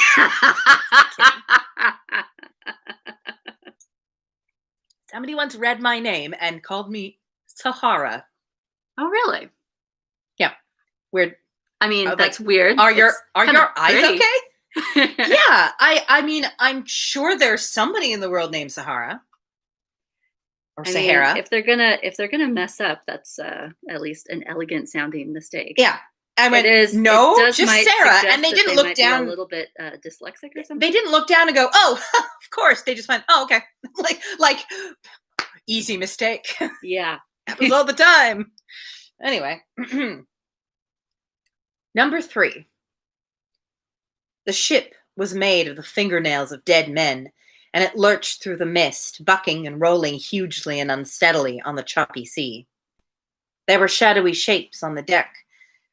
Somebody once read my name and called me Sahara. Oh, really? Yeah. Weird. I mean, that's weird. Are your eyes okay? Yeah. I mean, I'm sure there's somebody in the world named Sahara. Or Sahara. Mean, if they're gonna mess up, that's at least an elegant sounding mistake. Yeah. I mean, just Sarah, and they didn't look down. Be a little bit dyslexic or something. They didn't look down and go, "Oh, of course." They just went, "Oh, okay." like easy mistake. Yeah, happens all the time. Anyway, number 3. The ship was made of the fingernails of dead men, and it lurched through the mist, bucking and rolling hugely and unsteadily on the choppy sea. There were shadowy shapes on the deck.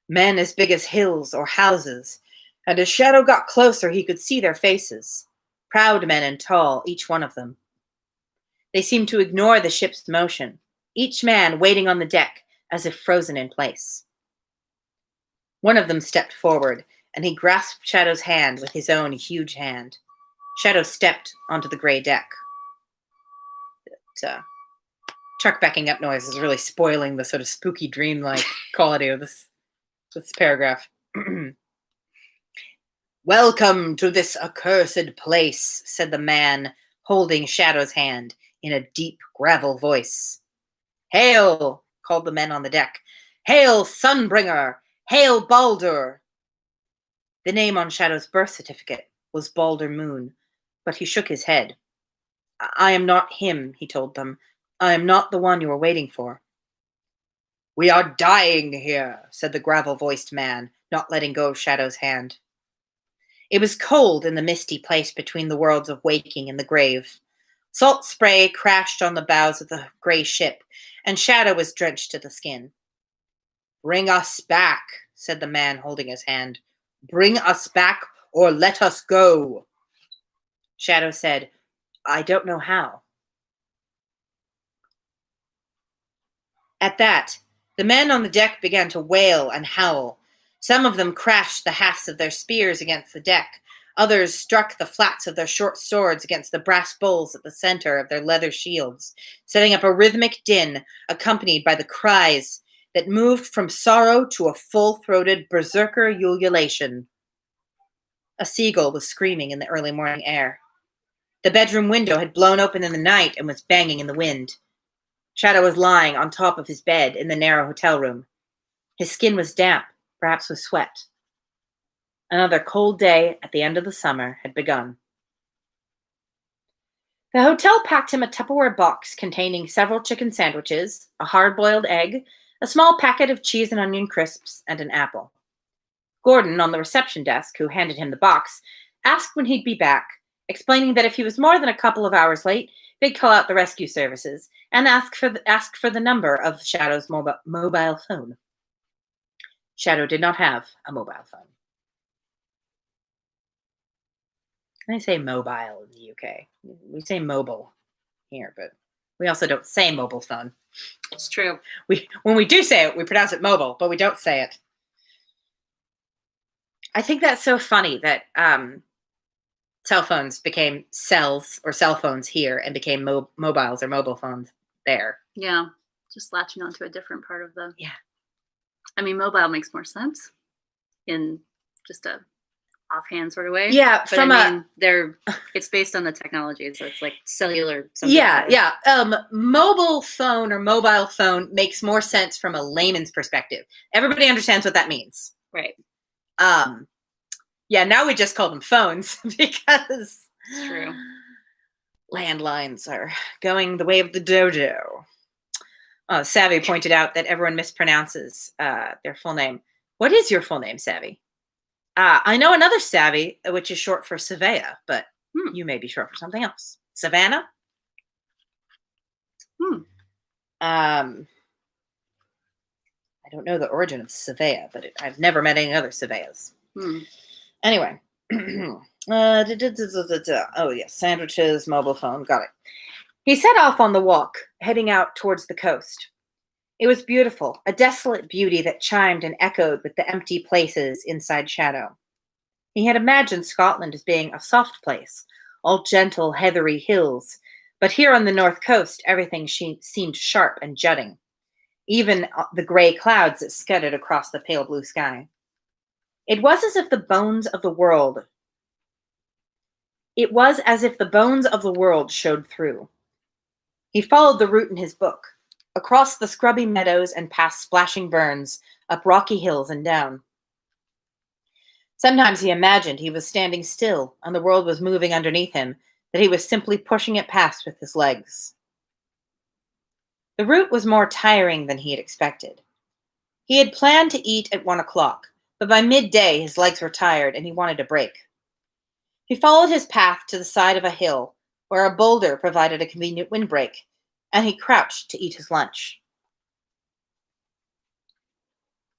Men as big as hills or houses, and as Shadow got closer, he could see their faces. Proud men and tall, each one of them. They seemed to ignore the ship's motion, each man waiting on the deck as if frozen in place. One of them stepped forward, and he grasped Shadow's hand with his own huge hand. Shadow stepped onto the gray deck. Truck backing up noise is really spoiling the sort of spooky dream-like quality of this paragraph. Welcome to this accursed place, said the man, holding Shadow's hand in a deep gravel voice. Hail, called the men on the deck. Hail, Sunbringer! Hail, Baldur! The name on Shadow's birth certificate was Baldur Moon, but he shook his head. I am not him, he told them. I am not the one you were waiting for. We are dying here, said the gravel-voiced man, not letting go of Shadow's hand. It was cold in the misty place between the worlds of waking and the grave. Salt spray crashed on the bows of the gray ship, and Shadow was drenched to the skin. Bring us back, said the man holding his hand. Bring us back or let us go. Shadow said, I don't know how. At that, the men on the deck began to wail and howl. Some of them crashed the hafts of their spears against the deck. Others struck the flats of their short swords against the brass bowls at the center of their leather shields, setting up a rhythmic din accompanied by the cries that moved from sorrow to a full-throated berserker ululation. A seagull was screaming in the early morning air. The bedroom window had blown open in the night and was banging in the wind. Shadow was lying on top of his bed in the narrow hotel room. His skin was damp, perhaps with sweat. Another cold day at the end of the summer had begun. The hotel packed him a Tupperware box containing several chicken sandwiches, a hard-boiled egg, a small packet of cheese and onion crisps, and an apple. Gordon, on the reception desk, who handed him the box, asked when he'd be back, explaining that if he was more than a couple of hours late, they'd call out the rescue services and ask for the number of Shadow's mobile phone. Shadow did not have a mobile phone. I say mobile in the UK. We say mobile here, but we also don't say mobile phone. It's true. When we do say it, we pronounce it mobile, but we don't say it. I think that's so funny that cell phones became cells or cell phones here and became mobiles or mobile phones there. Yeah, just latching onto a different part of the... Yeah. I mean, mobile makes more sense in just a offhand sort of way. Yeah, but it's based on the technology, so it's like cellular. Yeah. Mobile phone or mobile phone makes more sense from a layman's perspective. Everybody understands what that means. Right. Yeah, now we just call them phones because it's true. Landlines are going the way of the dodo. Savvy pointed out that everyone mispronounces their full name. What is your full name, Savvy? I know another Savvy, which is short for Savea, but you may be short for something else. Savannah? I don't know the origin of Savea, but I've never met any other Saveas. Anyway. Oh, yes, sandwiches, mobile phone, got it. He set off on the walk, heading out towards the coast. It was beautiful, a desolate beauty that chimed and echoed with the empty places inside Shadow. He had imagined Scotland as being a soft place, all gentle, heathery hills, but here on the north coast, everything seemed sharp and jutting, even the gray clouds that scudded across the pale blue sky. It was as if the bones of the world showed through. He followed the route in his book, across the scrubby meadows and past splashing burns, up rocky hills and down. Sometimes he imagined he was standing still and the world was moving underneath him, that he was simply pushing it past with his legs. The route was more tiring than he had expected. He had planned to eat at 1 o'clock, but by midday his legs were tired and he wanted a break. He followed his path to the side of a hill, where a boulder provided a convenient windbreak, and he crouched to eat his lunch.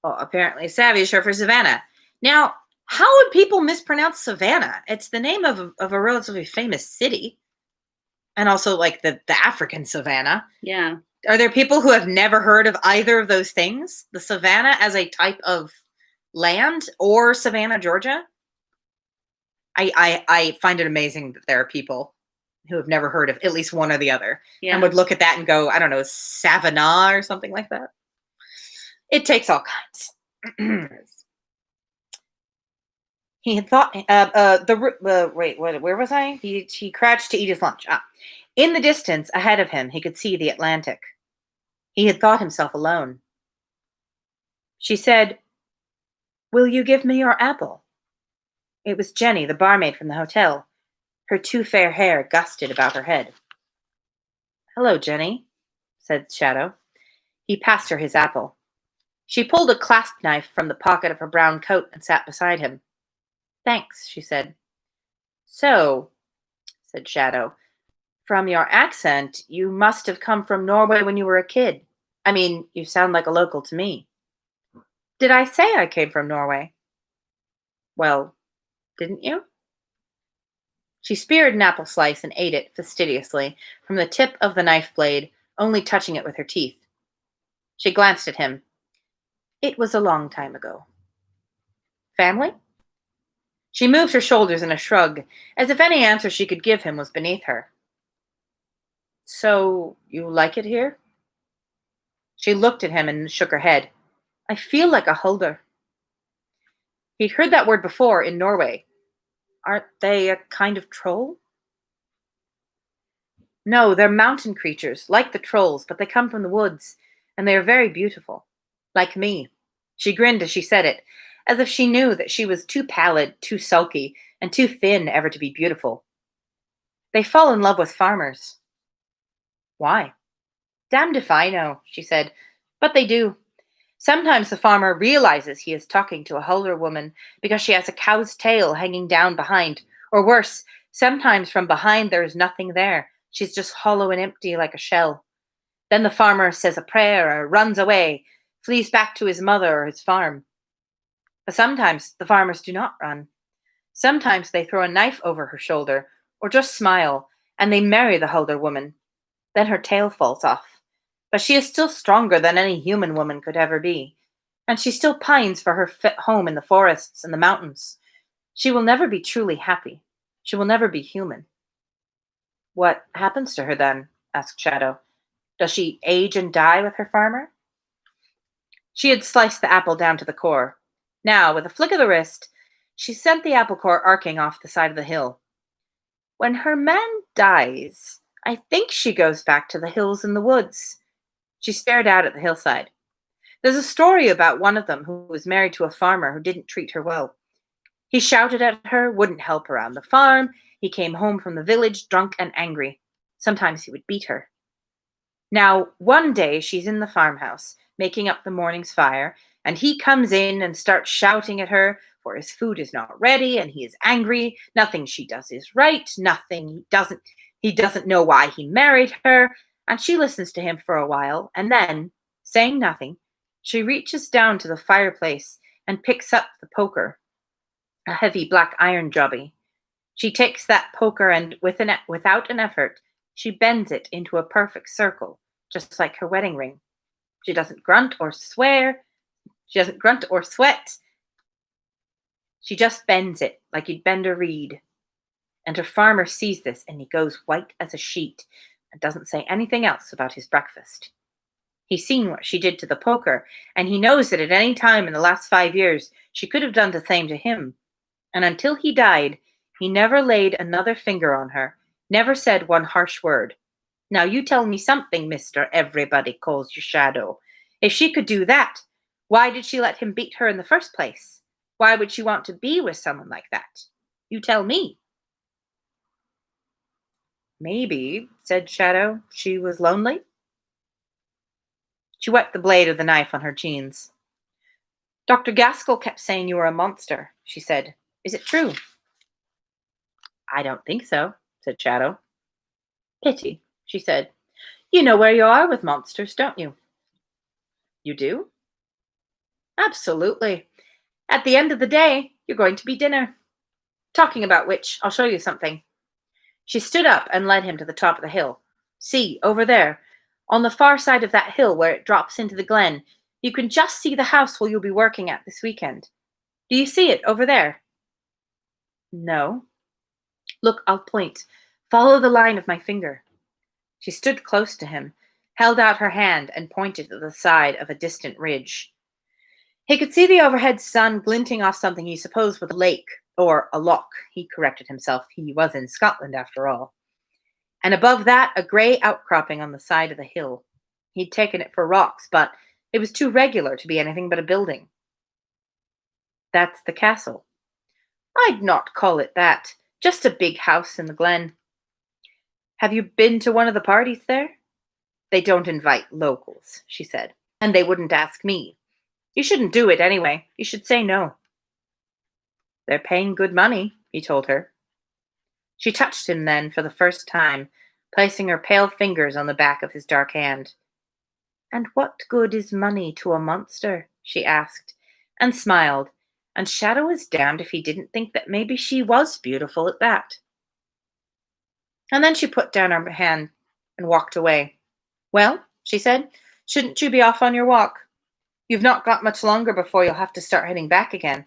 Well, apparently Savvy is short for Savannah. Now, how would people mispronounce Savannah? It's the name of a relatively famous city. And also, like, the African Savannah. Yeah. Are there people who have never heard of either of those things? The Savannah as a type of land, or Savannah, Georgia? I find it amazing that there are people who have never heard of at least one or the other, and would look at that and go, I don't know, Savannah or something like that. It takes all kinds. He had thought, wait, where was I? He crouched to eat his lunch. In the distance ahead of him, he could see the Atlantic. He had thought himself alone. She said, "Will you give me your apple?" It was Jenny, the barmaid from the hotel. Her too fair hair gusted about her head. "Hello, Jenny," said Shadow. He passed her his apple. She pulled a clasp knife from the pocket of her brown coat and sat beside him. "Thanks," she said. "So," said Shadow, "from your accent, you must have come from Norway when you were a kid. I mean, you sound like a local to me." "Did I say I came from Norway?" "Well, didn't you?" She speared an apple slice and ate it fastidiously from the tip of the knife blade, only touching it with her teeth. She glanced at him. "It was a long time ago." "Family?" She moved her shoulders in a shrug, as if any answer she could give him was beneath her. "So, you like it here?" She looked at him and shook her head. "I feel like a Hulder." He'd heard that word before in Norway. "Aren't they a kind of troll?" "No, they're mountain creatures, like the trolls, but they come from the woods, and they are very beautiful. Like me." She grinned as she said it, as if she knew that she was too pallid, too sulky, and too thin ever to be beautiful. "They fall in love with farmers." "Why?" "Damned if I know," she said, "but they do. Sometimes the farmer realizes he is talking to a Hulder woman because she has a cow's tail hanging down behind, or worse, sometimes from behind there is nothing there. She's just hollow and empty like a shell. Then the farmer says a prayer or runs away, flees back to his mother or his farm. But sometimes the farmers do not run. Sometimes they throw a knife over her shoulder, or just smile, and they marry the Hulder woman. Then her tail falls off. But she is still stronger than any human woman could ever be, and she still pines for her fit home in the forests and the mountains. She will never be truly happy. She will never be human. What happens to her then? Asked Shadow. Does she age and die with her farmer? She had sliced the apple down to the core. Now, with a flick of the wrist, she sent the apple core arcing off the side of the hill. When her man dies, I think she goes back to the hills and the woods. She stared out at the hillside. There's a story about one of them who was married to a farmer who didn't treat her well. He shouted at her, wouldn't help around the farm. He came home from the village drunk and angry. Sometimes he would beat her. Now, one day she's in the farmhouse, making up the morning's fire, and he comes in and starts shouting at her, for his food is not ready, and he is angry. Nothing she does is right. He doesn't know why he married her, and she listens to him for a while, and then, saying nothing, she reaches down to the fireplace and picks up the poker, a heavy black iron jobby. She takes that poker and, without an effort, she bends it into a perfect circle, just like her wedding ring. She doesn't grunt or swear. She doesn't grunt or sweat. She just bends it like you'd bend a reed. And her farmer sees this, and he goes white as a sheet and doesn't say anything else about his breakfast. He's seen what she did to the poker, and he knows that at any time in the last 5 years she could have done the same to him. And until he died, he never laid another finger on her, never said one harsh word. Now you tell me something, mister, everybody calls you Shadow. If she could do that, why did she let him beat her in the first place? Why would she want to be with someone like that? You tell me. Maybe, said Shadow, she was lonely. She wet the blade of the knife on her jeans. Dr. Gaskell kept saying you were a monster, she said. Is it true? I don't think so, said Shadow. Pity, she said. You know where you are with monsters, don't you? You do? Absolutely. At the end of the day, you're going to be dinner. Talking about which, I'll show you something. She stood up and led him to the top of the hill. See, over there, on the far side of that hill where it drops into the glen, you can just see the house where you'll be working at this weekend. Do you see it over there? No. Look, I'll point. Follow the line of my finger. She stood close to him, held out her hand, and pointed to the side of a distant ridge. He could see the overhead sun glinting off something he supposed was a lake, or a loch, he corrected himself. He was in Scotland, after all. And above that, a grey outcropping on the side of the hill. He'd taken it for rocks, but it was too regular to be anything but a building. That's the castle. I'd not call it that. Just a big house in the glen. Have you been to one of the parties there? They don't invite locals, she said, and they wouldn't ask me. You shouldn't do it anyway. You should say no. They're paying good money, he told her. She touched him then for the first time, placing her pale fingers on the back of his dark hand. And what good is money to a monster? She asked, and smiled, and Shadow was damned if he didn't think that maybe she was beautiful at that. And then she put down her hand and walked away. Well, she said, shouldn't you be off on your walk? You've not got much longer before you'll have to start heading back again.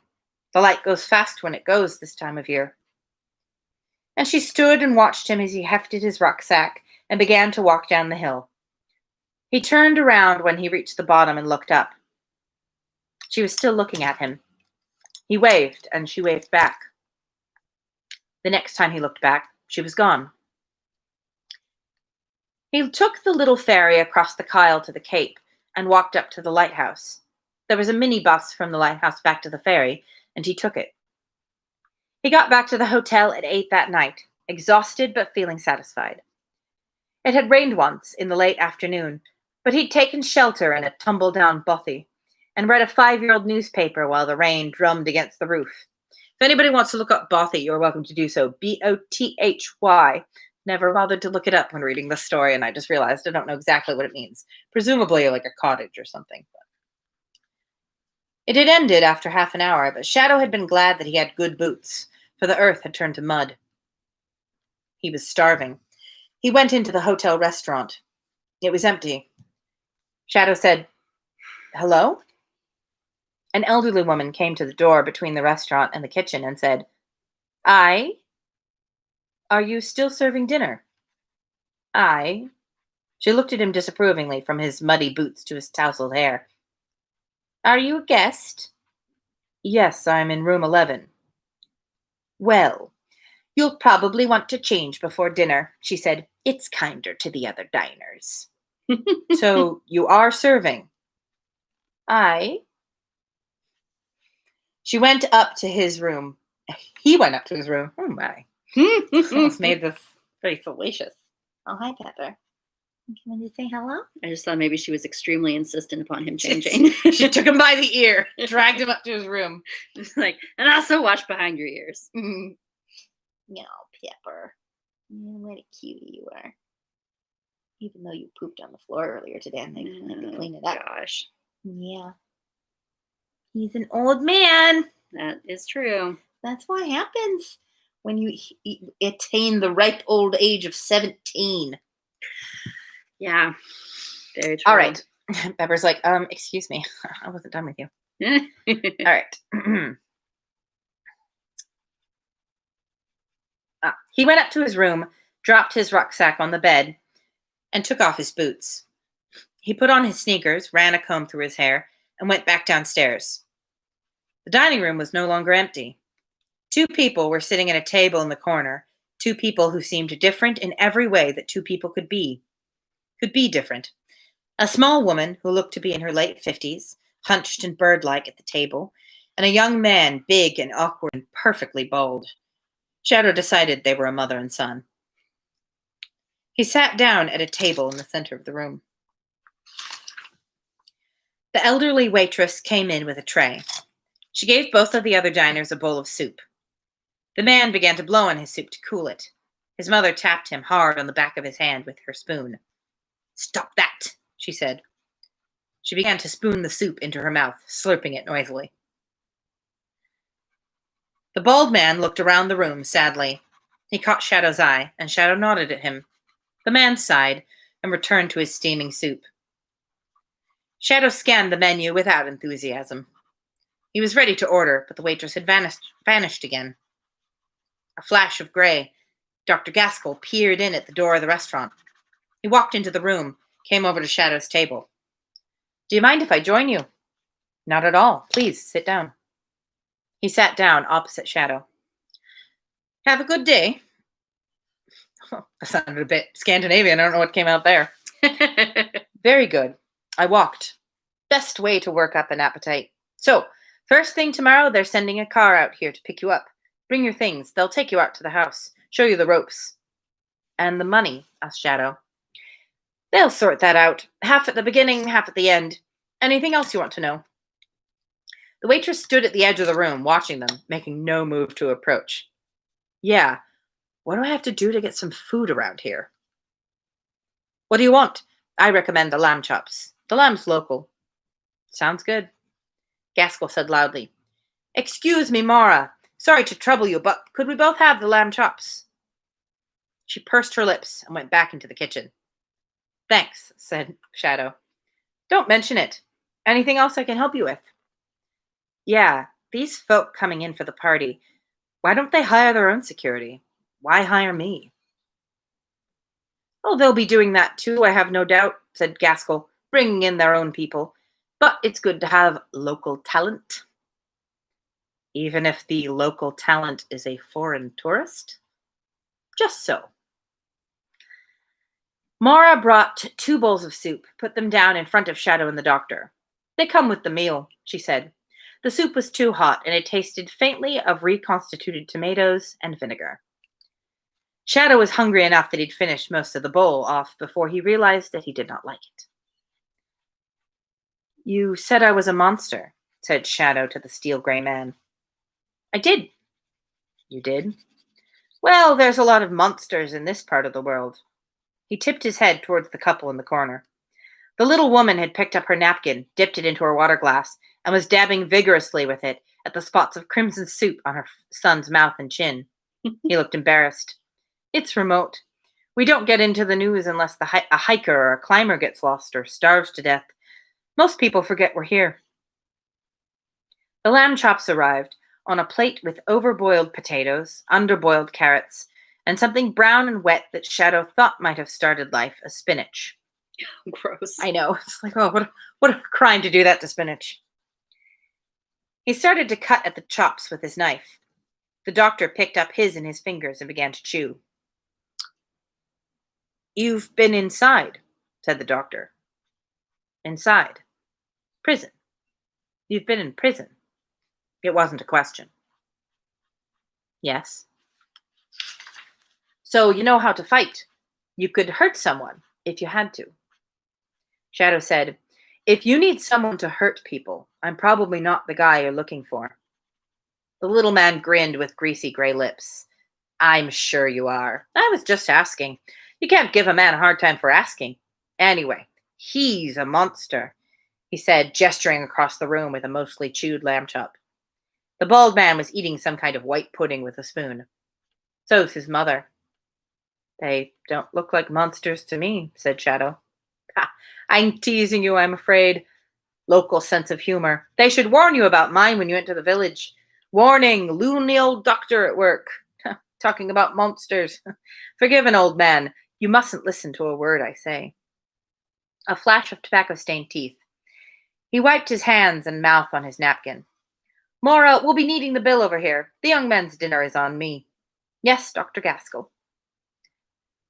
The light goes fast when it goes this time of year. And she stood and watched him as he hefted his rucksack and began to walk down the hill. He turned around when he reached the bottom and looked up. She was still looking at him. He waved, and she waved back. The next time he looked back, she was gone. He took the little ferry across the Kyle to the Cape and walked up to the lighthouse. There was a minibus from the lighthouse back to the ferry, and he took it. He got back to the hotel at 8 that night, exhausted but feeling satisfied. It had rained once in the late afternoon, but he'd taken shelter in a tumble-down bothy and read a 5-year-old newspaper while the rain drummed against the roof. If anybody wants to look up bothy, you're welcome to do so. B-O-T-H-Y. Never bothered to look it up when reading the story, and I just realized I don't know exactly what it means. Presumably like a cottage or something. It had ended after half an hour, but Shadow had been glad that he had good boots, for the earth had turned to mud. He was starving. He went into the hotel restaurant. It was empty. Shadow said, "Hello?" An elderly woman came to the door between the restaurant and the kitchen and said, "Aye? Are you still serving dinner?" "Aye." She looked at him disapprovingly from his muddy boots to his tousled hair. "Are you a guest?" "Yes, I'm in room 11. "Well, you'll probably want to change before dinner," she said. "It's kinder to the other diners." "So you are serving?" "Aye." She went up to his room. He went up to his room. Oh my. Almost made this very salacious. Oh, hi, Pepper. Can you say hello? I just thought maybe she was extremely insistent upon him changing. She took him by the ear, dragged him up to his room. Like, and also watch behind your ears. No, Pepper. What a cutie you are. Even though you pooped on the floor earlier today, I think I need to clean it up. Gosh. Yeah. He's an old man. That is true. That's what happens when you attain the ripe old age of 17. Yeah. Very true. All right. Pepper's like, excuse me. I wasn't done with you. All right. He went up to his room, dropped his rucksack on the bed, and took off his boots. He put on his sneakers, ran a comb through his hair, and went back downstairs. The dining room was no longer empty. 2 people were sitting at a table in the corner, 2 people who seemed different in every way that 2 people could be different. A small woman who looked to be in her late 50s, hunched and bird-like at the table, and a young man, big and awkward and perfectly bald. Shadow decided they were a mother and son. He sat down at a table in the center of the room. The elderly waitress came in with a tray. She gave both of the other diners a bowl of soup. The man began to blow on his soup to cool it. His mother tapped him hard on the back of his hand with her spoon. "Stop that," she said. She began to spoon the soup into her mouth, slurping it noisily. The bald man looked around the room sadly. He caught Shadow's eye, and Shadow nodded at him. The man sighed and returned to his steaming soup. Shadow scanned the menu without enthusiasm. He was ready to order, but the waitress had vanished again. A flash of gray. Dr. Gaskell peered in at the door of the restaurant. He walked into the room, came over to Shadow's table. "Do you mind if I join you?" "Not at all. Please, sit down." He sat down opposite Shadow. "Have a good day." Oh, that sounded a bit Scandinavian. I don't know what came out there. "Very good. I walked. Best way to work up an appetite. So, first thing tomorrow, they're sending a car out here to pick you up. Bring your things. They'll take you out to the house, show you the ropes." "And the money?" asked Shadow. "They'll sort that out. Half at the beginning, half at the end. Anything else you want to know?" The waitress stood at the edge of the room, watching them, making no move to approach. "Yeah. What do I have to do to get some food around here?" "What do you want?" "I recommend the lamb chops. The lamb's local." "Sounds good." Gaskell said loudly, "Excuse me, Mara. Sorry to trouble you, but could we both have the lamb chops?" She pursed her lips and went back into the kitchen. "Thanks," said Shadow. "Don't mention it. Anything else I can help you with?" "Yeah, these folk coming in for the party, why don't they hire their own security? Why hire me?" "Oh, they'll be doing that too, I have no doubt," said Gaskell, "bringing in their own people. But it's good to have local talent." "Even if the local talent is a foreign tourist?" "Just so." Mara brought 2 bowls of soup, put them down in front of Shadow and the doctor. "They come with the meal," she said. The soup was too hot, and it tasted faintly of reconstituted tomatoes and vinegar. Shadow was hungry enough that he'd finished most of the bowl off before he realized that he did not like it. "You said I was a monster," said Shadow to the steel-gray man. "I did." "You did? Well, there's a lot of monsters in this part of the world." He tipped his head towards the couple in the corner. The little woman had picked up her napkin, dipped it into her water glass, and was dabbing vigorously with it at the spots of crimson soup on her son's mouth and chin. He looked embarrassed. It's remote. We don't get into the news unless a hiker or a climber gets lost or starves to death. Most people forget we're here. The lamb chops arrived on a plate with overboiled potatoes, underboiled carrots, and something brown and wet that Shadow thought might have started life, a spinach. Gross. I know. It's like, oh, what a crime to do that to spinach. He started to cut at the chops with his knife. The doctor picked up his in his fingers and began to chew. You've been inside, said the doctor. Inside. Prison. You've been in prison. It wasn't a question. Yes. So you know how to fight. You could hurt someone if you had to. Shadow said, if you need someone to hurt people, I'm probably not the guy you're looking for. The little man grinned with greasy gray lips. I'm sure you are. I was just asking. You can't give a man a hard time for asking. Anyway, he's a monster, he said, gesturing across the room with a mostly chewed lamb chop. The bald man was eating some kind of white pudding with a spoon. So's his mother. They don't look like monsters to me, said Shadow. Ha, I'm teasing you, I'm afraid. Local sense of humor. They should warn you about mine when you enter the village. Warning, loony old doctor at work. Talking about monsters. Forgive an old man. You mustn't listen to a word I say. A flash of tobacco-stained teeth. He wiped his hands and mouth on his napkin. Mora, we'll be needing the bill over here. The young man's dinner is on me. Yes, Dr. Gaskell.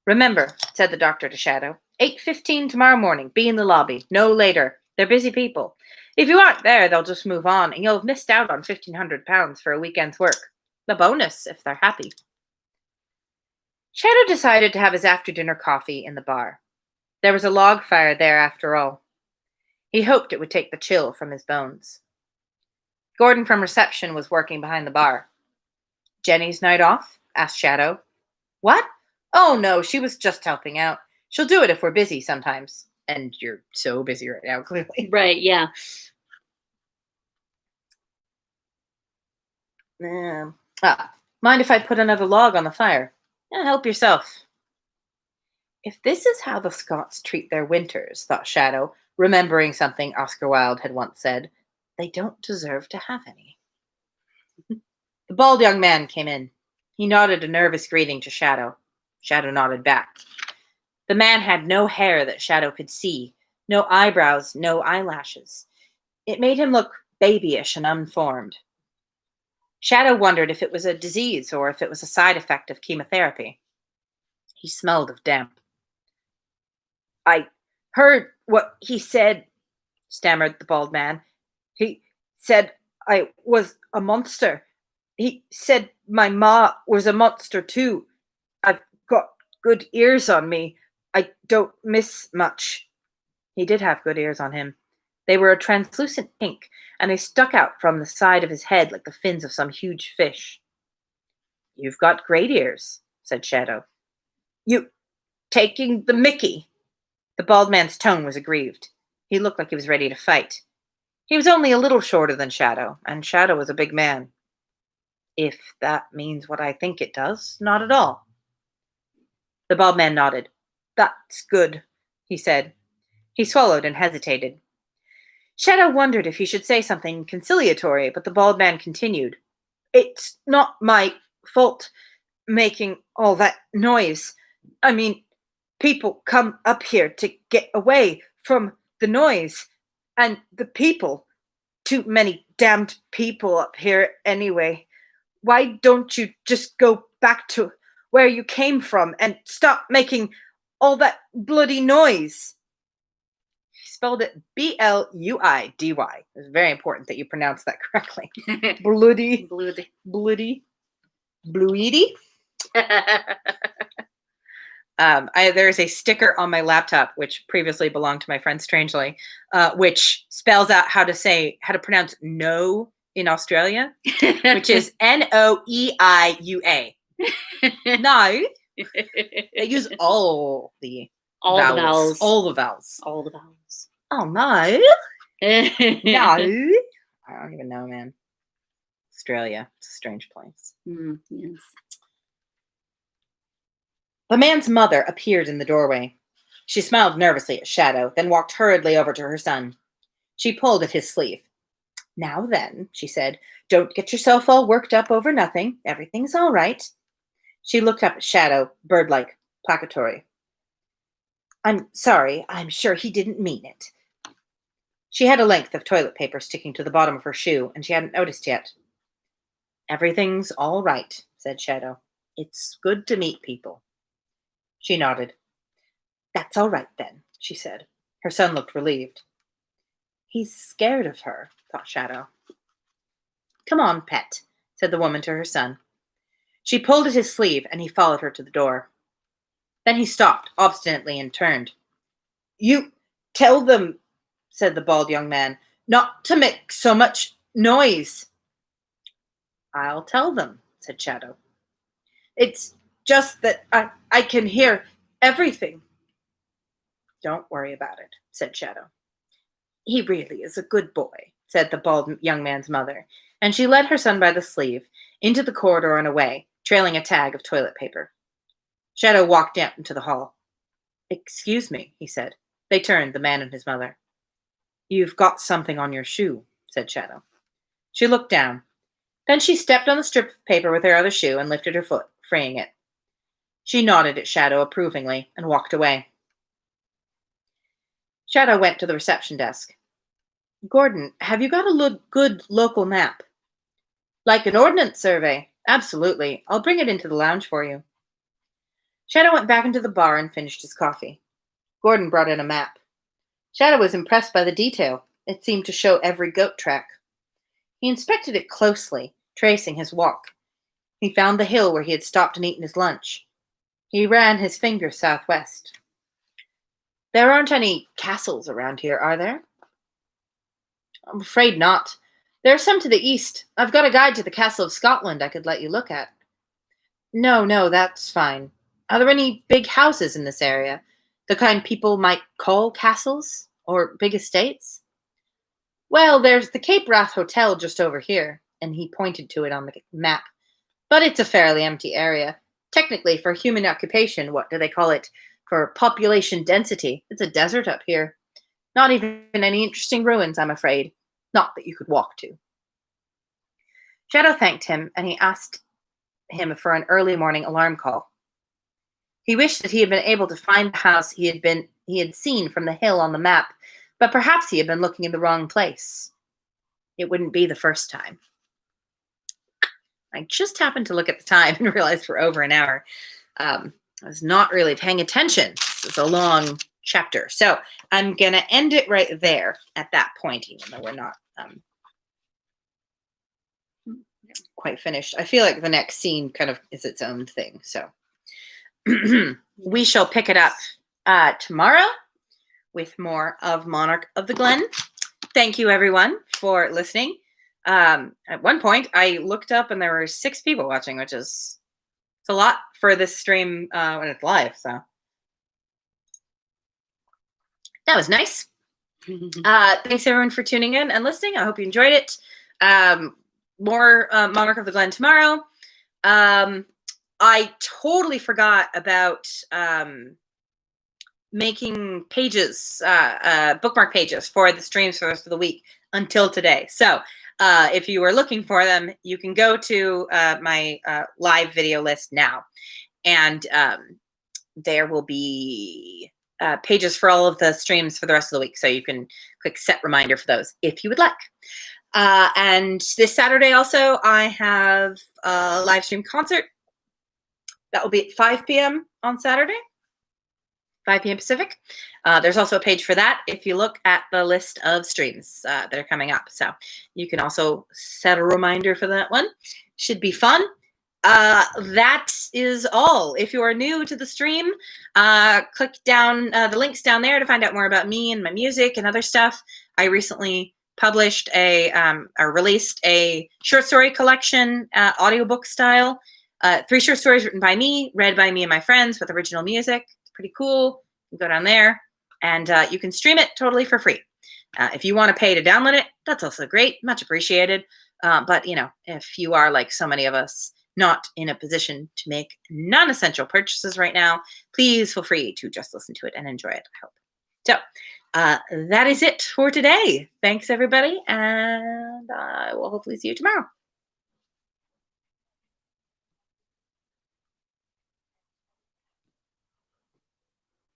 Remember, said the doctor to Shadow, 8:15 tomorrow morning. Be in the lobby. No later. They're busy people. If you aren't there, they'll just move on, and you'll have missed out on £1,500 for a weekend's work. The bonus, if they're happy. Shadow decided to have his after-dinner coffee in the bar. There was a log fire there after all. He hoped it would take the chill from his bones. Gordon from reception was working behind the bar. Jenny's night off? Asked Shadow. What? Oh, no, she was just helping out. She'll do it if we're busy sometimes. And you're so busy right now, clearly. Right, yeah. Mind if I put another log on the fire? Help yourself. If this is how the Scots treat their winters, thought Shadow, remembering something Oscar Wilde had once said, they don't deserve to have any. The bald young man came in. He nodded a nervous greeting to Shadow. Shadow nodded back. The man had no hair that Shadow could see, no eyebrows, no eyelashes. It made him look babyish and unformed. Shadow wondered if it was a disease or if it was a side effect of chemotherapy. He smelled of damp. I heard what he said, stammered the bald man. He said I was a monster. He said my ma was a monster too. I've got good ears on me. I don't miss much. He did have good ears on him. They were a translucent pink, and they stuck out from the side of his head like the fins of some huge fish. You've got great ears, said Shadow. You taking the mickey? The bald man's tone was aggrieved. He looked like he was ready to fight. He was only a little shorter than Shadow, and Shadow was a big man. If that means what I think it does, not at all. The bald man nodded. That's good, he said. He swallowed and hesitated. Shadow wondered if he should say something conciliatory, but the bald man continued. It's not my fault making all that noise. I mean, people come up here to get away from the noise and the people. Too many damned people up here anyway. Why don't you just go back to where you came from and stop making all that bloody noise? He spelled it B-L-U-I-D-Y. It's very important that you pronounce that correctly. Bloody. Bloody. Bloody. Bluedy. There's a sticker on my laptop, which previously belonged to my friend Strangely, which spells out how to pronounce no in Australia, which is N-O-E-I-U-A. No. They use all the vowels. All the vowels. All the vowels. Oh, no. No. I don't even know, man. Australia. It's a strange place. Yes. The man's mother appeared in the doorway. She smiled nervously at Shadow, then walked hurriedly over to her son. She pulled at his sleeve. Now then, she said, don't get yourself all worked up over nothing. Everything's all right. She looked up at Shadow, bird-like, placatory. I'm sorry. I'm sure he didn't mean it. She had a length of toilet paper sticking to the bottom of her shoe, and she hadn't noticed yet. Everything's all right, said Shadow. It's good to meet people. She nodded. That's all right, then, she said. Her son looked relieved. He's scared of her, thought Shadow. Come on, pet, said the woman to her son. She pulled at his sleeve, and he followed her to the door. Then he stopped obstinately and turned. You tell them, said the bald young man, not to make so much noise. I'll tell them, said Shadow. It's just that I can hear everything. Don't worry about it, said Shadow. He really is a good boy, said the bald young man's mother, and she led her son by the sleeve into the corridor and away, trailing a tag of toilet paper. Shadow walked out into the hall. Excuse me, he said. They turned, the man and his mother. You've got something on your shoe, said Shadow. She looked down. Then she stepped on the strip of paper with her other shoe and lifted her foot, freeing it. She nodded at Shadow approvingly and walked away. Shadow went to the reception desk. Gordon, have you got a good local map? Like an ordnance survey? Absolutely. I'll bring it into the lounge for you. Shadow went back into the bar and finished his coffee. Gordon brought in a map. Shadow was impressed by the detail. It seemed to show every goat track. He inspected it closely, tracing his walk. He found the hill where he had stopped and eaten his lunch. He ran his finger southwest. There aren't any castles around here, are there? I'm afraid not. There are some to the east. I've got a guide to the Castle of Scotland I could let you look at. No, that's fine. Are there any big houses in this area? The kind people might call castles? Or big estates? Well, there's the Cape Wrath Hotel just over here, and he pointed to it on the map. But it's a fairly empty area. Technically, for human occupation, what do they call it? For population density. It's a desert up here. Not even any interesting ruins, I'm afraid. Not that you could walk to. Shadow thanked him, and he asked him for an early morning alarm call. He wished that he had been able to find the house he had seen from the hill on the map, but perhaps he had been looking in the wrong place. It wouldn't be the first time. I just happened to look at the time and realized we're over an hour. I was not really paying attention. This is a long chapter. So I'm going to end it right there at that point, even though we're not quite finished. I feel like the next scene kind of is its own thing. So we shall pick it up tomorrow with more of Monarch of the Glen. Thank you, everyone, for listening. At one point, I looked up and there were 6 people watching, which is it's a lot for this stream when it's live. So that was nice. Thanks, everyone, for tuning in and listening. I hope you enjoyed it. More Monarch of the Glen tomorrow. I totally forgot about making pages, bookmark pages for the streams for the rest of the week until today. So if you are looking for them, you can go to my live video list now. And there will be pages for all of the streams for the rest of the week. So you can click set reminder for those if you would like. And this Saturday also, I have a live stream concert. That will be at 5 p.m. on Saturday, 5 p.m. Pacific. There's also a page for that if you look at the list of streams that are coming up. So you can also set a reminder for that one. Should be fun. That is all. If you are new to the stream, click down the links down there to find out more about me and my music and other stuff. I recently published or released a short story collection, audiobook style. 3 short stories written by me, read by me and my friends with original music. It's pretty cool. You can go down there and you can stream it totally for free. If you want to pay to download it, that's also great. Much appreciated. But, if you are like so many of us, not in a position to make non-essential purchases right now, please feel free to just listen to it and enjoy it, I hope. So that is it for today. Thanks, everybody. And I will hopefully see you tomorrow.